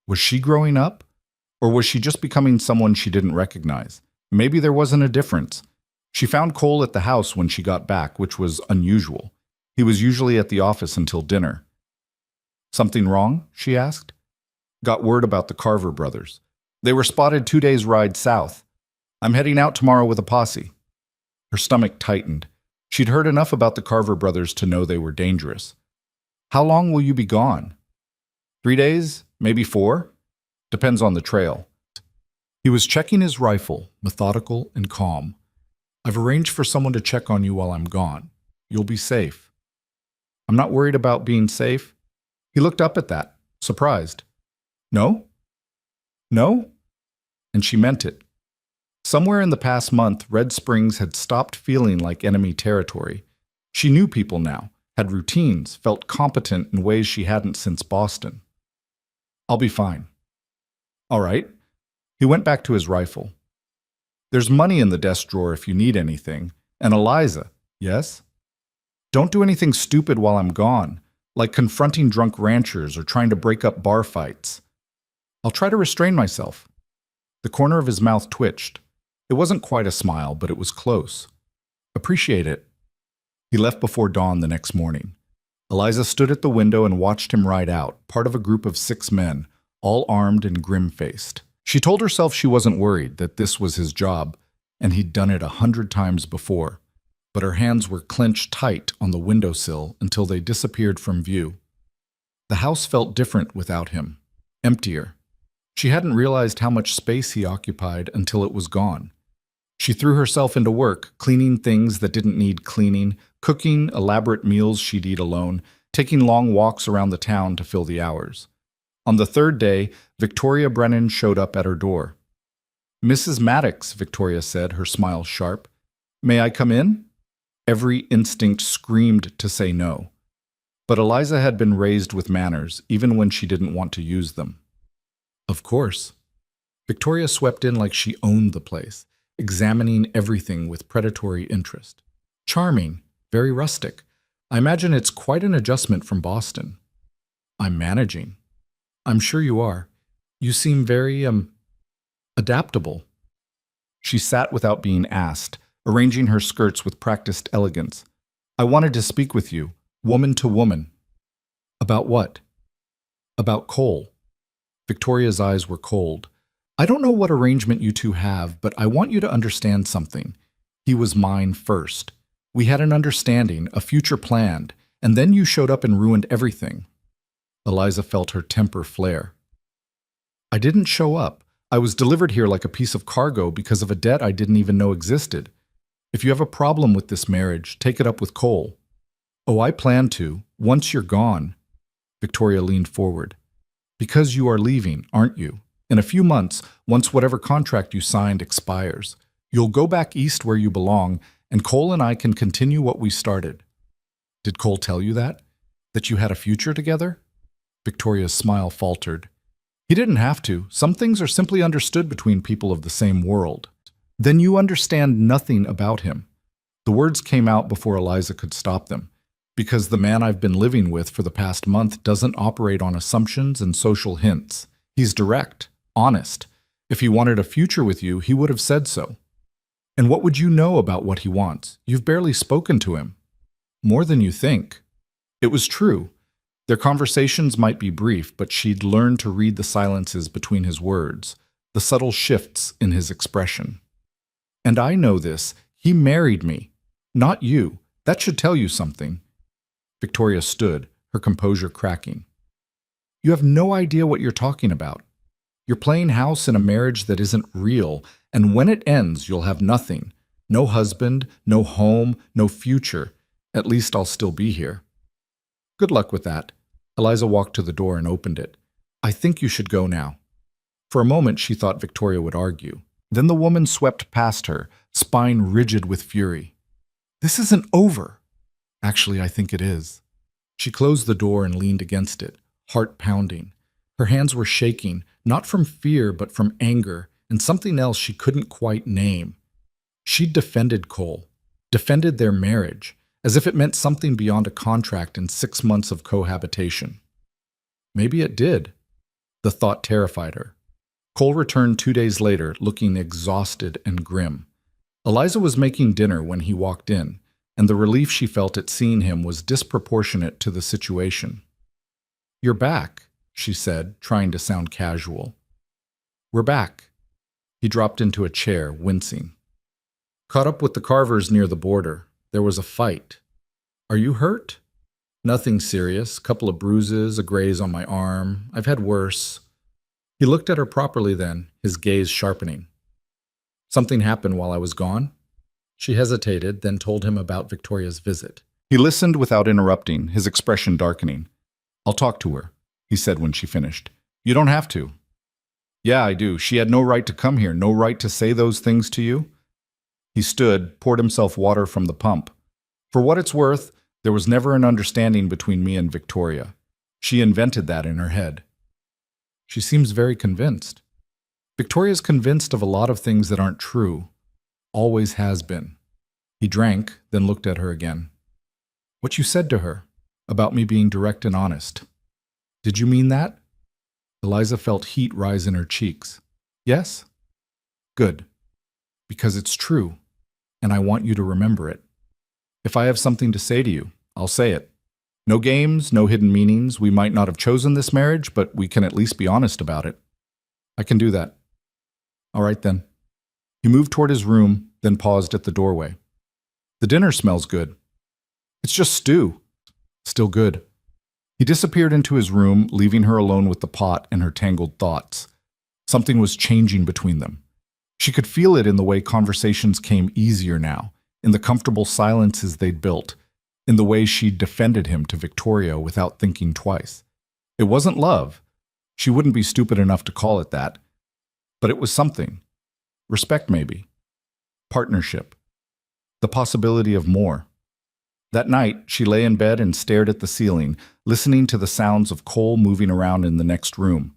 Was she growing up? Or was she just becoming someone she didn't recognize? Maybe there wasn't a difference. She found Cole at the house when she got back, which was unusual. He was usually at the office until dinner. "Something wrong?" she asked. "Got word about the Carver brothers. They were spotted 2 days' ride south. I'm heading out tomorrow with a posse." Her stomach tightened. She'd heard enough about the Carver brothers to know they were dangerous. "How long will you be gone?" 3 days, maybe 4. Depends on the trail." He was checking his rifle, methodical and calm. "I've arranged for someone to check on you while I'm gone. You'll be safe." "I'm not worried about being safe." He looked up at that, surprised. "No? No?" And she meant it. Somewhere in the past month, Red Springs had stopped feeling like enemy territory. She knew people now, had routines, felt competent in ways she hadn't since Boston. "I'll be fine." "All right." He went back to his rifle. "There's money in the desk drawer if you need anything. And Eliza." "Yes?" "Don't do anything stupid while I'm gone, like confronting drunk ranchers or trying to break up bar fights." "I'll try to restrain myself." The corner of his mouth twitched. It wasn't quite a smile, but it was close. "Appreciate it." He left before dawn the next morning. Eliza stood at the window and watched him ride out, part of a group of 6 men, all armed and grim-faced. She told herself she wasn't worried, that this was his job, and he'd done it 100 times before. But her hands were clenched tight on the windowsill until they disappeared from view. The house felt different without him, emptier. She hadn't realized how much space he occupied until it was gone. She threw herself into work, cleaning things that didn't need cleaning, cooking elaborate meals she'd eat alone, taking long walks around the town to fill the hours. On the 3rd day, Victoria Brennan showed up at her door. "Mrs. Maddox," Victoria said, her smile sharp. "May I come in?" Every instinct screamed to say no. But Eliza had been raised with manners, even when she didn't want to use them. "Of course." Victoria swept in like she owned the place, examining everything with predatory interest. "Charming, very rustic. I imagine it's quite an adjustment from Boston." "I'm managing." "I'm sure you are. You seem very, adaptable." She sat without being asked, arranging her skirts with practiced elegance. "I wanted to speak with you, woman to woman." "About what?" "About Cole." Victoria's eyes were cold. "I don't know what arrangement you two have, but I want you to understand something. He was mine first. We had an understanding, a future planned, and then you showed up and ruined everything." Eliza felt her temper flare. "I didn't show up. I was delivered here like a piece of cargo because of a debt I didn't even know existed. If you have a problem with this marriage, take it up with Cole. Oh, I plan to, once you're gone. Victoria leaned forward. Because you are leaving, aren't you? In a few months, once whatever contract you signed expires, you'll go back east where you belong, and Cole and I can continue what we started. Did Cole tell you that? That you had a future together? Victoria's smile faltered. He didn't have to. Some things are simply understood between people of the same world. Then you understand nothing about him. The words came out before Eliza could stop them. Because the man I've been living with for the past month doesn't operate on assumptions and social hints. He's direct, honest. If he wanted a future with you, he would have said so. And what would you know about what he wants? You've barely spoken to him. More than you think. It was true. Their conversations might be brief, but she'd learned to read the silences between his words, the subtle shifts in his expression. And I know this. He married me, not you. That should tell you something. Victoria stood, her composure cracking. You have no idea what you're talking about. You're playing house in a marriage that isn't real, and when it ends, you'll have nothing. No husband, no home, no future. At least I'll still be here. Good luck with that. Eliza walked to the door and opened it. I think you should go now. For a moment, she thought Victoria would argue. Then the woman swept past her, spine rigid with fury. This isn't over. Actually, I think it is. She closed the door and leaned against it, heart pounding. Her hands were shaking, not from fear, but from anger, and something else she couldn't quite name. She'd defended Cole, defended their marriage, as if it meant something beyond a contract and 6 months of cohabitation. Maybe it did. The thought terrified her. Cole returned 2 days later, looking exhausted and grim. Eliza was making dinner when he walked in, and the relief she felt at seeing him was disproportionate to the situation. You're back, she said, trying to sound casual. We're back. He dropped into a chair, wincing. Caught up with the Carvers near the border. There was a fight. Are you hurt? Nothing serious. Couple of bruises, a graze on my arm. I've had worse. He looked at her properly then, his gaze sharpening. Something happened while I was gone? She hesitated, then told him about Victoria's visit. He listened without interrupting, his expression darkening. I'll talk to her, he said when she finished. You don't have to. Yeah, I do. She had no right to come here, no right to say those things to you. He stood, poured himself water from the pump. For what it's worth, there was never an understanding between me and Victoria. She invented that in her head. She seems very convinced. Victoria's convinced of a lot of things that aren't true. Always has been. He drank, then looked at her again. What you said to her, about me being direct and honest. Did you mean that? Eliza felt heat rise in her cheeks. Yes? Good. Because it's true, and I want you to remember it. If I have something to say to you, I'll say it. No games, no hidden meanings. We might not have chosen this marriage, but we can at least be honest about it. I can do that. All right, then. He moved toward his room, then paused at the doorway. The dinner smells good. It's just stew. Still good. He disappeared into his room, leaving her alone with the pot and her tangled thoughts. Something was changing between them. She could feel it in the way conversations came easier now, in the comfortable silences they'd built, in the way she'd defended him to Victoria without thinking twice. It wasn't love. She wouldn't be stupid enough to call it that. But it was something. Respect, maybe. Partnership. The possibility of more. That night, she lay in bed and stared at the ceiling, listening to the sounds of Cole moving around in the next room.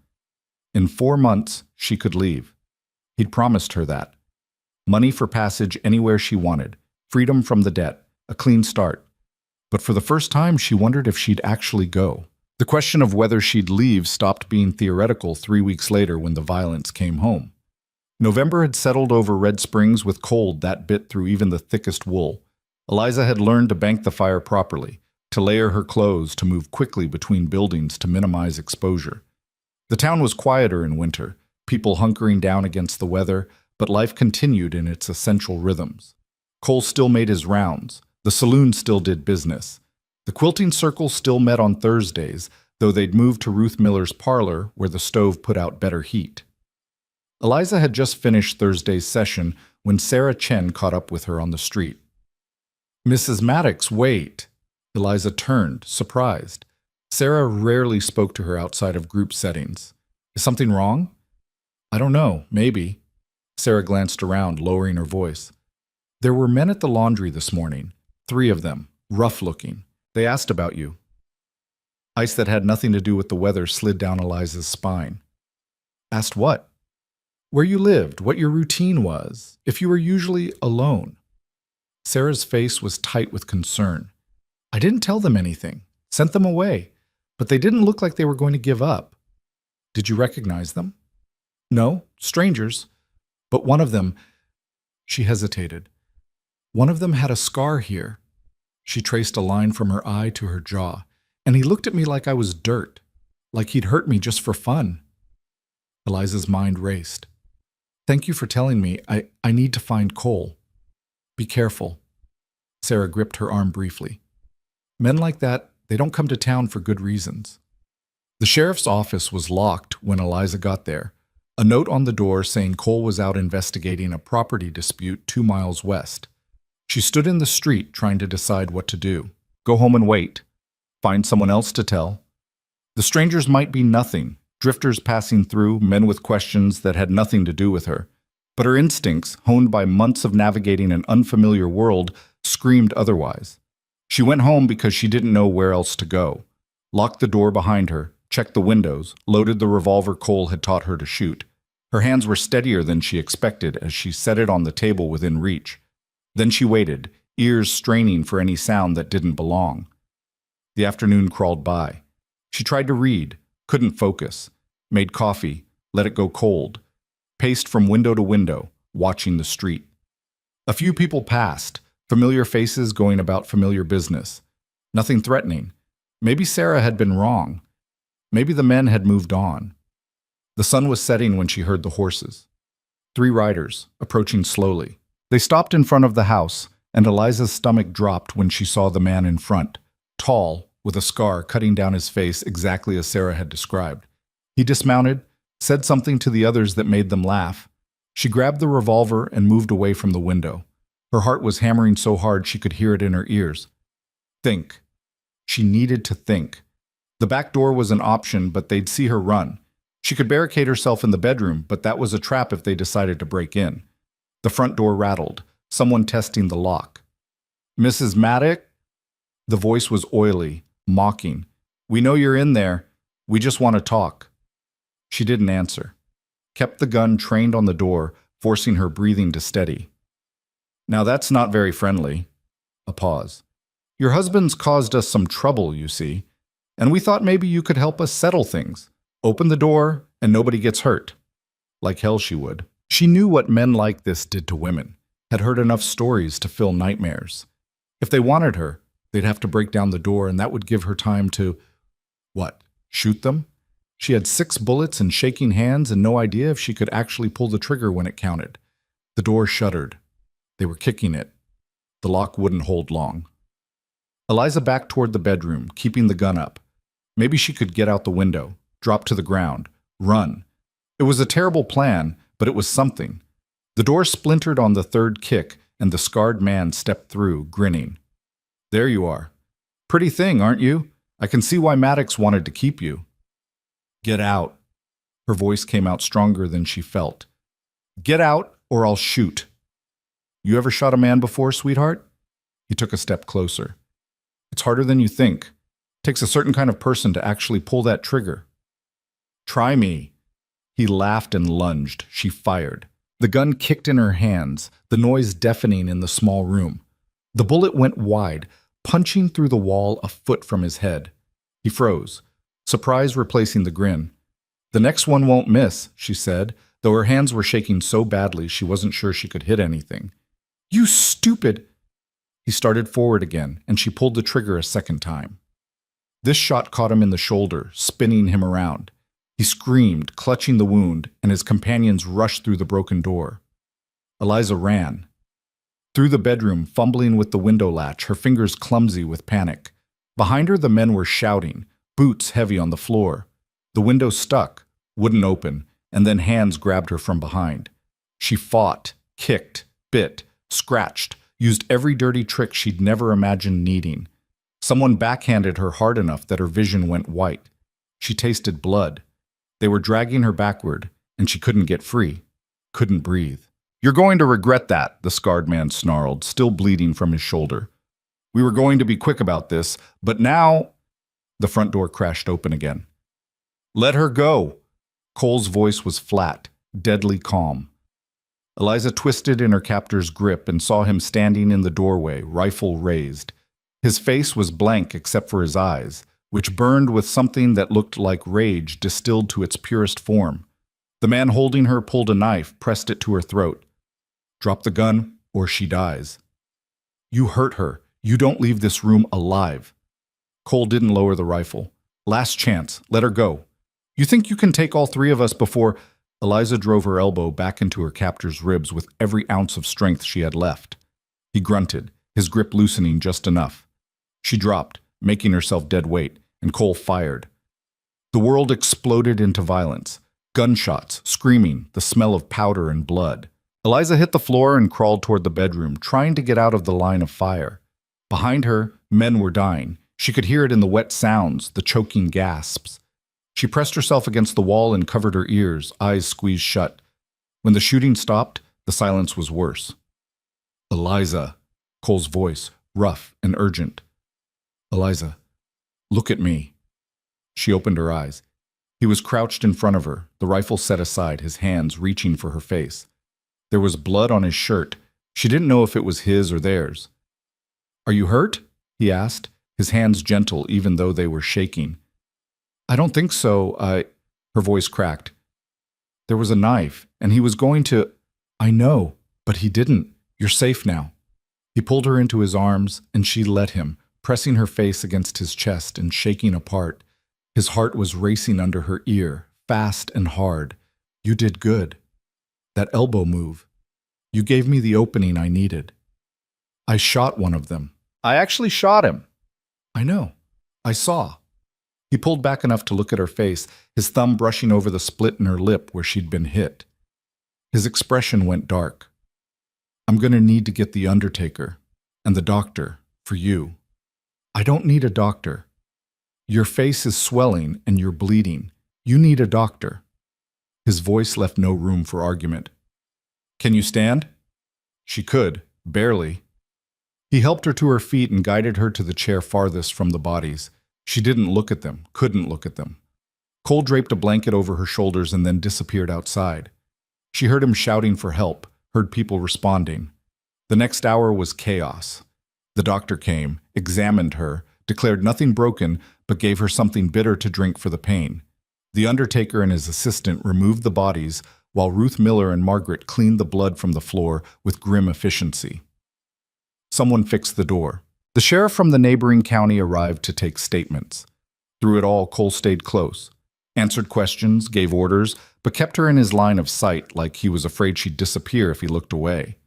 In 4 months, she could leave. He'd promised her that. Money for passage anywhere she wanted, freedom from the debt, a clean start. But for the first time, she wondered if she'd actually go. The question of whether she'd leave stopped being theoretical 3 weeks later when the violence came home. November had settled over Red Springs with cold that bit through even the thickest wool. Eliza had learned to bank the fire properly, to layer her clothes, to move quickly between buildings to minimize exposure. The town was quieter in winter, people hunkering down against the weather, but life continued in its essential rhythms. Cole still made his rounds. The saloon still did business. The quilting circle still met on Thursdays, though they'd moved to Ruth Miller's parlor where the stove put out better heat. Eliza had just finished Thursday's session when Sarah Chen caught up with her on the street. "Mrs. Maddox, wait." Eliza turned, surprised. Sarah rarely spoke to her outside of group settings. "Is something wrong?" "I don't know, maybe." Sarah glanced around, lowering her voice. "There were men at the laundry this morning, 3 of them, rough-looking. They asked about you." Ice that had nothing to do with the weather slid down Eliza's spine. "Asked what?" "Where you lived, what your routine was, if you were usually alone." Sarah's face was tight with concern. "I didn't tell them anything, sent them away, but they didn't look like they were going to give up." "Did you recognize them?" "No, strangers. But one of them—" She hesitated. "One of them had a scar here." She traced a line from her eye to her jaw, "and he looked at me like I was dirt, like he'd hurt me just for fun." Eliza's mind raced. "Thank you for telling me. I need to find Cole." "Be careful." Sarah gripped her arm briefly. "Men like that, they don't come to town for good reasons." The sheriff's office was locked when Eliza got there. A note on the door saying Cole was out investigating a property dispute 2 miles west. She stood in the street trying to decide what to do. Go home and wait. Find someone else to tell. The strangers might be nothing, drifters passing through, men with questions that had nothing to do with her. But her instincts, honed by months of navigating an unfamiliar world, screamed otherwise. She went home because she didn't know where else to go. Locked the door behind her, checked the windows, loaded the revolver Cole had taught her to shoot. Her hands were steadier than she expected as she set it on the table within reach. Then she waited, ears straining for any sound that didn't belong. The afternoon crawled by. She tried to read, couldn't focus, made coffee, let it go cold, paced from window to window, watching the street. A few people passed, familiar faces going about familiar business. Nothing threatening. Maybe Sarah had been wrong. Maybe the men had moved on. The sun was setting when she heard the horses. 3 riders, approaching slowly. They stopped in front of the house, and Eliza's stomach dropped when she saw the man in front, tall, with a scar cutting down his face exactly as Sarah had described. He dismounted, said something to the others that made them laugh. She grabbed the revolver and moved away from the window. Her heart was hammering so hard she could hear it in her ears. Think. She needed to think. The back door was an option, but they'd see her run. She could barricade herself in the bedroom, but that was a trap if they decided to break in. The front door rattled, someone testing the lock. "Mrs. Maddox?" The voice was oily, mocking. "We know you're in there. We just want to talk." She didn't answer. Kept the gun trained on the door, forcing her breathing to steady. "Now that's not very friendly." A pause. "Your husband's caused us some trouble, you see, and we thought maybe you could help us settle things. Open the door, and nobody gets hurt." Like hell she would. She knew what men like this did to women, had heard enough stories to fill nightmares. If they wanted her, they'd have to break down the door, and that would give her time to, what, shoot them? She had 6 bullets and shaking hands and no idea if she could actually pull the trigger when it counted. The door shuddered. They were kicking it. The lock wouldn't hold long. Eliza backed toward the bedroom, keeping the gun up. Maybe she could get out the window, drop to the ground, run. It was a terrible plan, but it was something. The door splintered on the 3rd kick, and the scarred man stepped through, grinning. "There you are. Pretty thing, aren't you? I can see why Maddox wanted to keep you." "Get out." Her voice came out stronger than she felt. "Get out, or I'll shoot." "You ever shot a man before, sweetheart?" He took a step closer. "It's harder than you think. Takes a certain kind of person to actually pull that trigger." "Try me." He laughed and lunged. She fired. The gun kicked in her hands, the noise deafening in the small room. The bullet went wide, punching through the wall a foot from his head. He froze, surprise replacing the grin. "The next one won't miss," she said, though her hands were shaking so badly she wasn't sure she could hit anything. "You stupid!" He started forward again, and she pulled the trigger a second time. This shot caught him in the shoulder, spinning him around. He screamed, clutching the wound, and his companions rushed through the broken door. Eliza ran. Through the bedroom, fumbling with the window latch, her fingers clumsy with panic. Behind her, the men were shouting, boots heavy on the floor. The window stuck, wouldn't open, and then hands grabbed her from behind. She fought, kicked, bit, scratched, used every dirty trick she'd never imagined needing. Someone backhanded her hard enough that her vision went white. She tasted blood. They were dragging her backward, and she couldn't get free, couldn't breathe. "You're going to regret that," the scarred man snarled, still bleeding from his shoulder. "We were going to be quick about this, but now—" The front door crashed open again. "Let her go!" Cole's voice was flat, deadly calm. Eliza twisted in her captor's grip and saw him standing in the doorway, rifle raised. His face was blank except for his eyes, which burned with something that looked like rage distilled to its purest form. The man holding her pulled a knife, pressed it to her throat. "Drop the gun, or she dies." "You hurt her. You don't leave this room alive." Cole didn't lower the rifle. "Last chance. Let her go. You think you can take all three of us before—" Eliza drove her elbow back into her captor's ribs with every ounce of strength she had left. He grunted, his grip loosening just enough. She dropped, making herself dead weight, and Cole fired. The world exploded into violence. Gunshots, screaming, the smell of powder and blood. Eliza hit the floor and crawled toward the bedroom, trying to get out of the line of fire. Behind her, men were dying. She could hear it in the wet sounds, the choking gasps. She pressed herself against the wall and covered her ears, eyes squeezed shut. When the shooting stopped, the silence was worse. "Eliza," Cole's voice, rough and urgent. "Eliza, look at me." She opened her eyes. He was crouched in front of her, the rifle set aside, his hands reaching for her face. There was blood on his shirt. She didn't know if it was his or theirs. "Are you hurt?" he asked, his hands gentle even though they were shaking. "I don't think so. Her voice cracked. "There was a knife, and he was going to—" "I know, but he didn't. You're safe now." He pulled her into his arms, and she let him, pressing her face against his chest and shaking apart. His heart was racing under her ear, fast and hard. "You did good. That elbow move. You gave me the opening I needed. I shot one of them. I actually shot him." "I know. I saw." He pulled back enough to look at her face, his thumb brushing over the split in her lip where she'd been hit. His expression went dark. "I'm going to need to get the undertaker and the doctor for you." "I don't need a doctor. Your face is swelling and you're bleeding. You need a doctor." His voice left no room for argument. "Can you stand?" She could, barely. He helped her to her feet and guided her to the chair farthest from the bodies. She didn't look at them, couldn't look at them. Cole draped a blanket over her shoulders and then disappeared outside. She heard him shouting for help, heard people responding. The next hour was chaos. The doctor came, examined her, declared nothing broken, but gave her something bitter to drink for the pain. The undertaker and his assistant removed the bodies, while Ruth Miller and Margaret cleaned the blood from the floor with grim efficiency. Someone fixed the door. The sheriff from the neighboring county arrived to take statements. Through it all, Cole stayed close, answered questions, gave orders, but kept her in his line of sight like he was afraid she'd disappear if he looked away.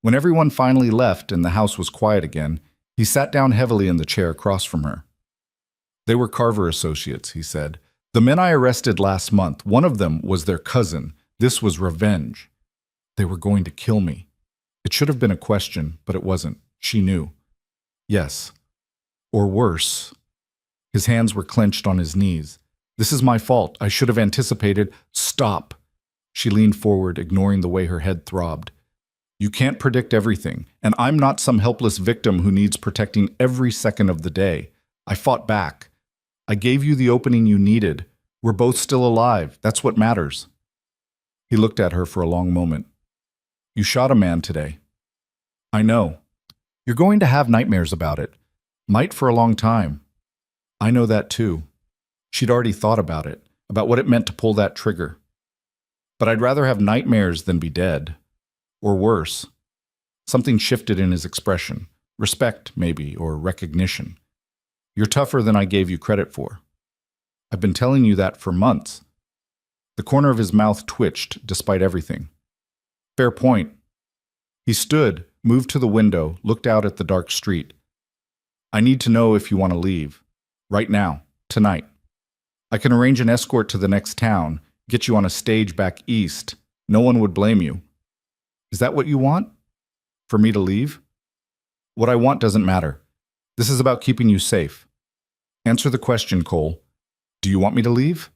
When everyone finally left and the house was quiet again, he sat down heavily in the chair across from her. "They were Carver associates," he said. "The men I arrested last month, one of them was their cousin. This was revenge. They were going to kill me." It should have been a question, but it wasn't. She knew. "Yes. Or worse." His hands were clenched on his knees. "This is my fault. I should have anticipated—" "Stop." She leaned forward, ignoring the way her head throbbed. "You can't predict everything, and I'm not some helpless victim who needs protecting every second of the day. I fought back. I gave you the opening you needed. We're both still alive. That's what matters." He looked at her for a long moment. "You shot a man today." "I know. You're going to have nightmares about it. Might for a long time." "I know that too." She'd already thought about it, about what it meant to pull that trigger. "But I'd rather have nightmares than be dead. Or worse." Something shifted in his expression. Respect, maybe, or recognition. "You're tougher than I gave you credit for. I've been telling you that for months." The corner of his mouth twitched, despite everything. "Fair point." He stood, moved to the window, looked out at the dark street. "I need to know if you want to leave. Right now. Tonight. I can arrange an escort to the next town, get you on a stage back east. No one would blame you. Is that what you want? For me to leave? What I want doesn't matter. This is about keeping you safe. Answer the question, Cole. Do you want me to leave?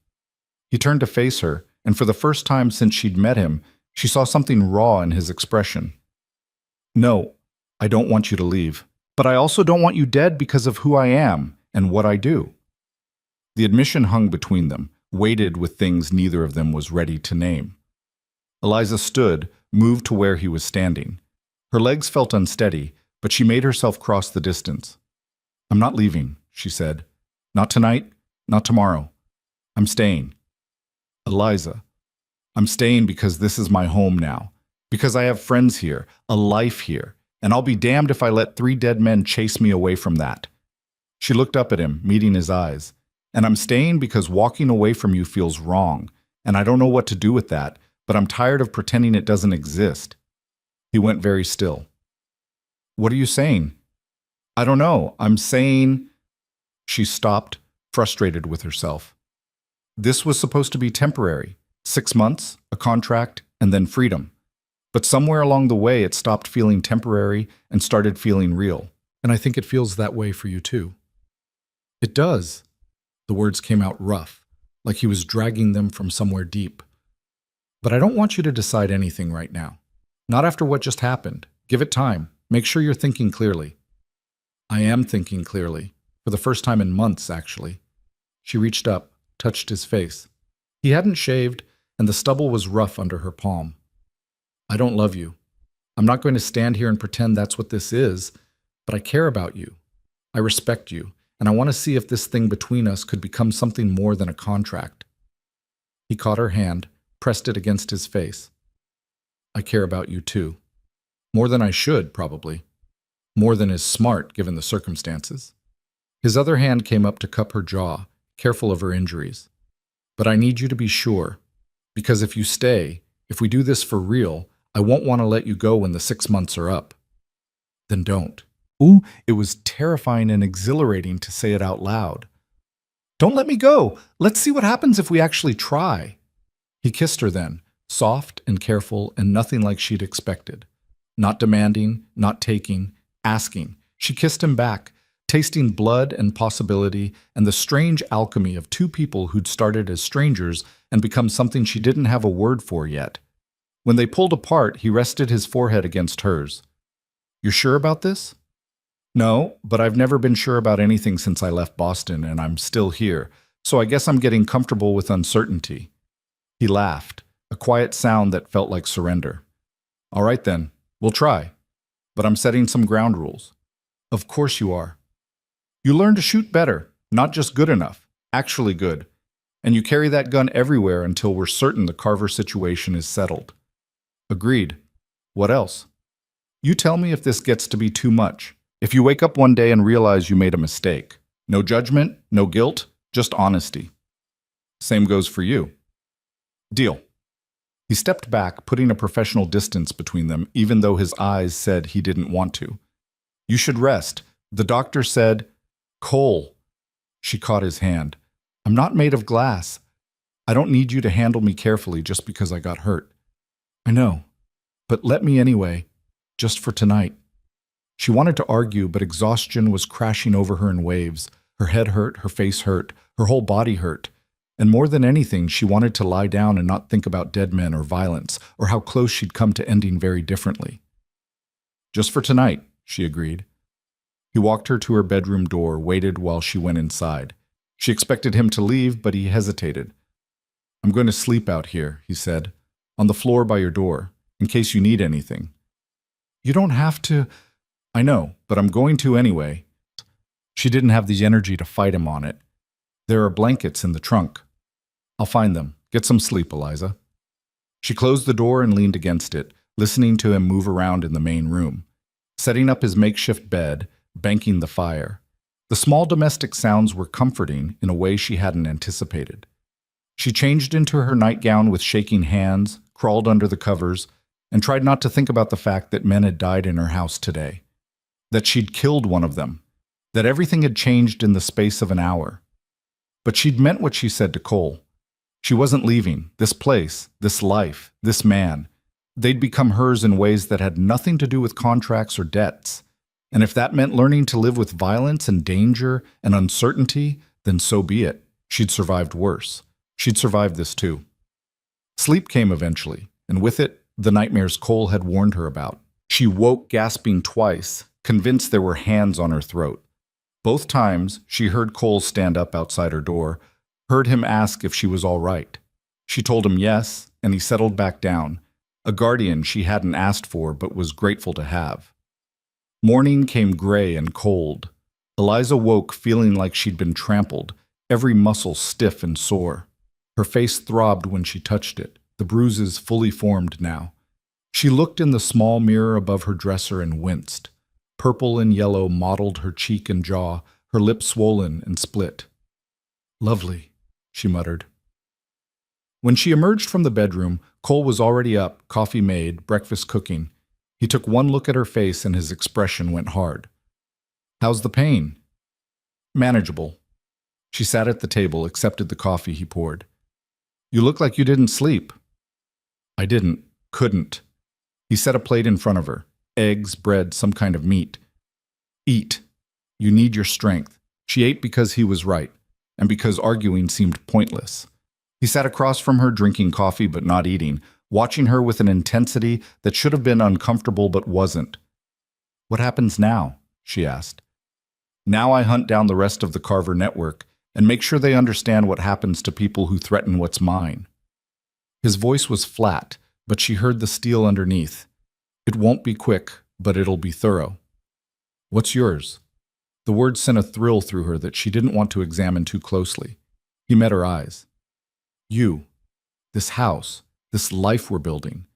He turned to face her, and for the first time since she'd met him, she saw something raw in his expression. No, I don't want you to leave. But I also don't want you dead because of who I am and what I do. The admission hung between them, weighted with things neither of them was ready to name. Eliza stood, moved to where he was standing. Her legs felt unsteady, but she made herself cross the distance. I'm not leaving, she said. Not tonight, not tomorrow. I'm staying. Eliza, I'm staying because this is my home now, because I have friends here, a life here, and I'll be damned if I let 3 dead men chase me away from that. She looked up at him, meeting his eyes. And I'm staying because walking away from you feels wrong, and I don't know what to do with that, but I'm tired of pretending it doesn't exist. He went very still. What are you saying? I don't know. I'm saying... She stopped, frustrated with herself. This was supposed to be temporary. 6 months, a contract, and then freedom. But somewhere along the way, it stopped feeling temporary and started feeling real. And I think it feels that way for you too. It does. The words came out rough, like he was dragging them from somewhere deep. But I don't want you to decide anything right now. Not after what just happened. Give it time. Make sure you're thinking clearly. I am thinking clearly. For the first time in months, actually. She reached up, touched his face. He hadn't shaved, and the stubble was rough under her palm. I don't love you. I'm not going to stand here and pretend that's what this is, but I care about you. I respect you, and I want to see if this thing between us could become something more than a contract. He caught her hand, pressed it against his face. I care about you too. More than I should, probably. More than is smart, given the circumstances. His other hand came up to cup her jaw, careful of her injuries. But I need you to be sure, because if you stay, if we do this for real, I won't want to let you go when the 6 months are up. Then don't. Ooh, it was terrifying and exhilarating to say it out loud. Don't let me go. Let's see what happens if we actually try. He kissed her then, soft and careful and nothing like she'd expected. Not demanding, not taking, asking. She kissed him back, tasting blood and possibility and the strange alchemy of 2 people who'd started as strangers and become something she didn't have a word for yet. When they pulled apart, he rested his forehead against hers. You're sure about this? No, but I've never been sure about anything since I left Boston, and I'm still here, so I guess I'm getting comfortable with uncertainty. He laughed, a quiet sound that felt like surrender. All right then, we'll try. But I'm setting some ground rules. Of course you are. You learn to shoot better, not just good enough, actually good. And you carry that gun everywhere until we're certain the Carver situation is settled. Agreed. What else? You tell me if this gets to be too much. If you wake up one day and realize you made a mistake. No judgment, no guilt, just honesty. Same goes for you. Deal. He stepped back, putting a professional distance between them, even though his eyes said he didn't want to. You should rest. The doctor said, Cole. She caught his hand. I'm not made of glass. I don't need you to handle me carefully just because I got hurt. I know, but let me anyway, just for tonight. She wanted to argue, but exhaustion was crashing over her in waves. Her head hurt, her face hurt, her whole body hurt. And more than anything, she wanted to lie down and not think about dead men or violence, or how close she'd come to ending very differently. Just for tonight, she agreed. He walked her to her bedroom door, waited while she went inside. She expected him to leave, but he hesitated. I'm going to sleep out here, he said, on the floor by your door, in case you need anything. You don't have to... I know, but I'm going to anyway. She didn't have the energy to fight him on it. There are blankets in the trunk. I'll find them. Get some sleep, Eliza. She closed the door and leaned against it, listening to him move around in the main room, setting up his makeshift bed, banking the fire. The small domestic sounds were comforting in a way she hadn't anticipated. She changed into her nightgown with shaking hands, crawled under the covers, and tried not to think about the fact that men had died in her house today, that she'd killed one of them, that everything had changed in the space of an hour. But she'd meant what she said to Cole. She wasn't leaving. This place, this life, this man. They'd become hers in ways that had nothing to do with contracts or debts. And if that meant learning to live with violence and danger and uncertainty, then so be it. She'd survived worse. She'd survived this too. Sleep came eventually, and with it, the nightmares Cole had warned her about. She woke gasping twice, convinced there were hands on her throat. Both times, she heard Cole stand up outside her door, heard him ask if she was all right. She told him yes, and he settled back down, a guardian she hadn't asked for but was grateful to have. Morning came gray and cold. Eliza woke feeling like she'd been trampled, every muscle stiff and sore. Her face throbbed when she touched it, the bruises fully formed now. She looked in the small mirror above her dresser and winced. Purple and yellow mottled her cheek and jaw, her lips swollen and split. "Lovely," she muttered. When she emerged from the bedroom, Cole was already up, coffee made, breakfast cooking. He took one look at her face and his expression went hard. "How's the pain?" "Manageable." She sat at the table, accepted the coffee he poured. "You look like you didn't sleep." "I didn't. Couldn't." He set a plate in front of her. Eggs, bread, some kind of meat. "Eat. You need your strength." She ate because he was right, and because arguing seemed pointless. He sat across from her, drinking coffee but not eating, watching her with an intensity that should have been uncomfortable but wasn't. "What happens now?" she asked. "Now I hunt down the rest of the Carver network and make sure they understand what happens to people who threaten what's mine." His voice was flat, but she heard the steel underneath. "It won't be quick, but it'll be thorough." "What's yours?" The word sent a thrill through her that she didn't want to examine too closely. He met her eyes. "You. This house. This life we're building.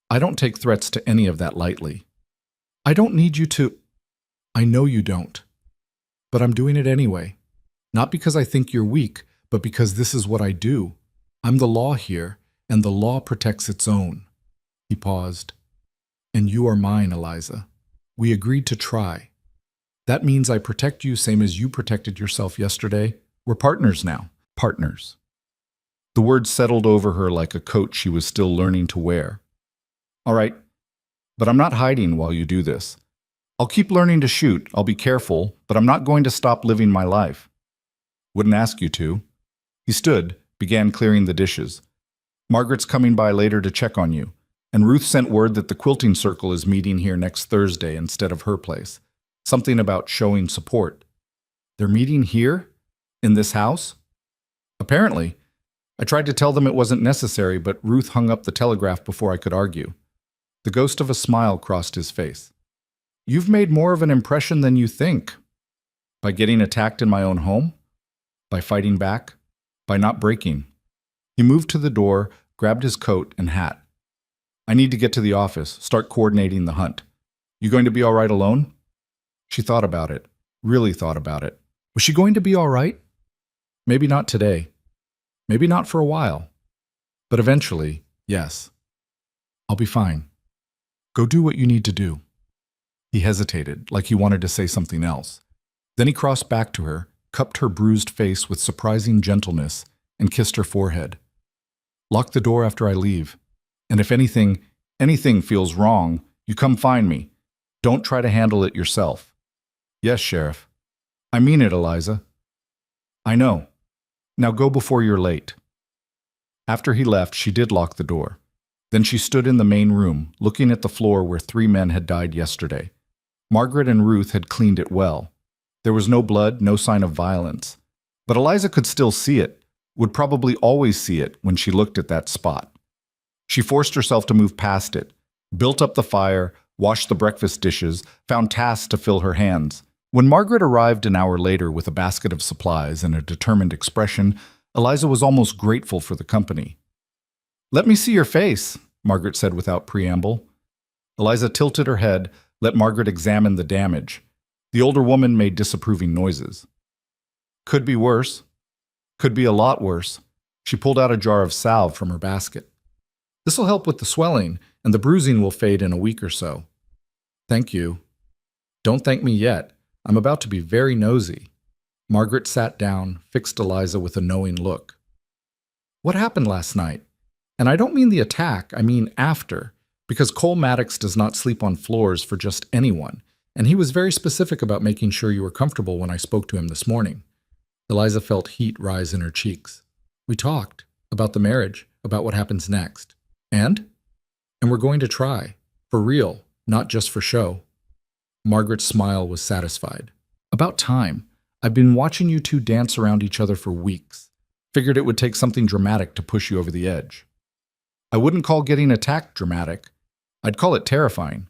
I don't take threats to any of that lightly. I don't need you to—" "I know you don't. But I'm doing it anyway. Not because I think you're weak, but because this is what I do. I'm the law here, and the law protects its own." He paused. "And you are mine, Eliza. We agreed to try. That means I protect you same as you protected yourself yesterday. We're partners now. Partners." The word settled over her like a coat she was still learning to wear. "All right, but I'm not hiding while you do this. I'll keep learning to shoot, I'll be careful, but I'm not going to stop living my life." "Wouldn't ask you to." He stood, began clearing the dishes. "Margaret's coming by later to check on you, and Ruth sent word that the quilting circle is meeting here next Thursday instead of her place. Something about showing support." "They're meeting here? In this house?" "Apparently. I tried to tell them it wasn't necessary, but Ruth hung up the telegraph before I could argue." The ghost of a smile crossed his face. "You've made more of an impression than you think." "By getting attacked in my own home? By fighting back? By not breaking?" He moved to the door, grabbed his coat and hat. "I need to get to the office, start coordinating the hunt. You going to be all right alone?" She thought about it, really thought about it. Was she going to be all right? Maybe not today. Maybe not for a while. But eventually, yes. "I'll be fine. Go do what you need to do." He hesitated, like he wanted to say something else. Then he crossed back to her, cupped her bruised face with surprising gentleness, and kissed her forehead. "Lock the door after I leave. And if anything feels wrong, you come find me. Don't try to handle it yourself." "Yes, Sheriff." "I mean it, Eliza." "I know. Now go before you're late." After he left, she did lock the door. Then she stood in the main room, looking at the floor where 3 men had died yesterday. Margaret and Ruth had cleaned it well. There was no blood, no sign of violence. But Eliza could still see it, would probably always see it when she looked at that spot. She forced herself to move past it, built up the fire, washed the breakfast dishes, found tasks to fill her hands. When Margaret arrived an hour later with a basket of supplies and a determined expression, Eliza was almost grateful for the company. "Let me see your face," Margaret said without preamble. Eliza tilted her head, let Margaret examine the damage. The older woman made disapproving noises. "Could be worse. Could be a lot worse." She pulled out a jar of salve from her basket. "This'll help with the swelling, and the bruising will fade in a week or so." "Thank you." "Don't thank me yet. I'm about to be very nosy." Margaret sat down, fixed Eliza with a knowing look. What happened last night? And I don't mean the attack, I mean after, because Cole Maddox does not sleep on floors for just anyone, and he was very specific about making sure you were comfortable when I spoke to him this morning. Eliza felt heat rise in her cheeks. We talked about the marriage, about what happens next. And? And we're going to try. For real, not just for show. Margaret's smile was satisfied. About time. I've been watching you two dance around each other for weeks. Figured it would take something dramatic to push you over the edge. I wouldn't call getting attacked dramatic. I'd call it terrifying.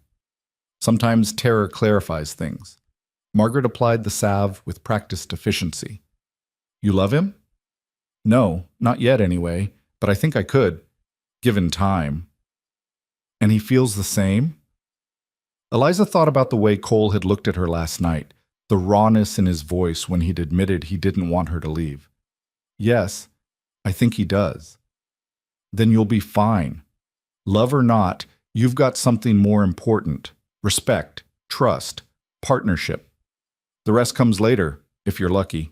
Sometimes terror clarifies things. Margaret applied the salve with practiced efficiency. You love him? No, not yet anyway, but I think I could, given time. And he feels the same? Eliza thought about the way Cole had looked at her last night, the rawness in his voice when he'd admitted he didn't want her to leave. Yes, I think he does. Then you'll be fine. Love or not, you've got something more important. Respect, trust, partnership. The rest comes later, if you're lucky.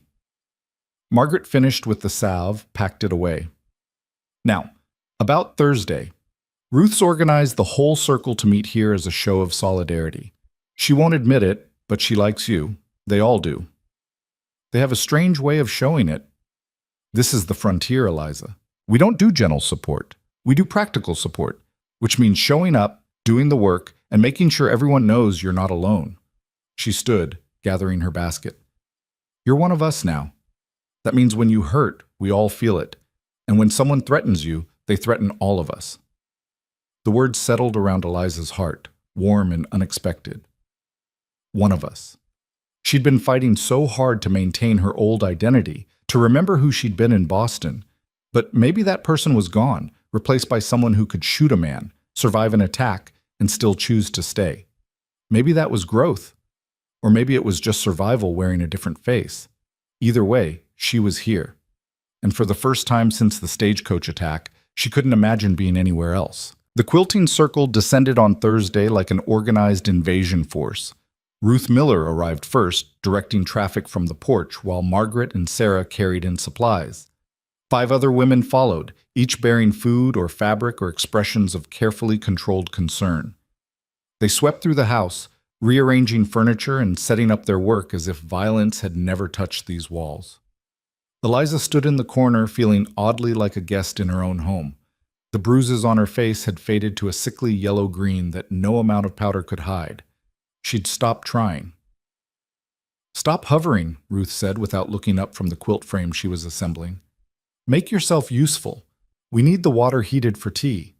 Margaret finished with the salve, packed it away. Now, about Thursday, Ruth's organized the whole circle to meet here as a show of solidarity. She won't admit it, but she likes you. They all do. They have a strange way of showing it. This is the frontier, Eliza. We don't do gentle support. We do practical support, which means showing up, doing the work, and making sure everyone knows you're not alone. She stood, gathering her basket. You're one of us now. That means when you hurt, we all feel it. And when someone threatens you, they threaten all of us. The words settled around Eliza's heart, warm and unexpected. One of us. She'd been fighting so hard to maintain her old identity, to remember who she'd been in Boston. But maybe that person was gone, replaced by someone who could shoot a man, survive an attack, and still choose to stay. Maybe that was growth. Or maybe it was just survival wearing a different face. Either way, she was here. And for the first time since the stagecoach attack, she couldn't imagine being anywhere else. The quilting circle descended on Thursday like an organized invasion force. Ruth Miller arrived first, directing traffic from the porch, while Margaret and Sarah carried in supplies. 5 other women followed, each bearing food or fabric or expressions of carefully controlled concern. They swept through the house, rearranging furniture and setting up their work as if violence had never touched these walls. Eliza stood in the corner, feeling oddly like a guest in her own home. The bruises on her face had faded to a sickly yellow-green that no amount of powder could hide. She'd stopped trying. Stop hovering, Ruth said without looking up from the quilt frame she was assembling. Make yourself useful. We need the water heated for tea.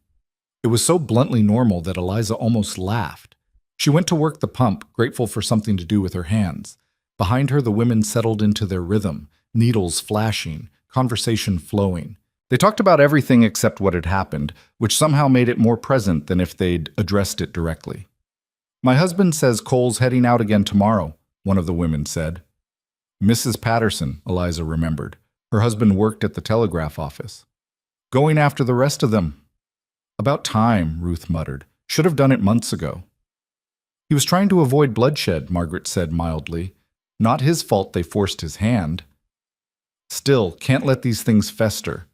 It was so bluntly normal that Eliza almost laughed. She went to work the pump, grateful for something to do with her hands. Behind her, the women settled into their rhythm, needles flashing, conversation flowing. They talked about everything except what had happened, which somehow made it more present than if they'd addressed it directly. My husband says Cole's heading out again tomorrow, one of the women said. Mrs. Patterson, Eliza remembered. Her husband worked at the telegraph office. Going after the rest of them. About time, Ruth muttered. Should have done it months ago. He was trying to avoid bloodshed, Margaret said mildly. Not his fault they forced his hand. Still, can't let these things fester.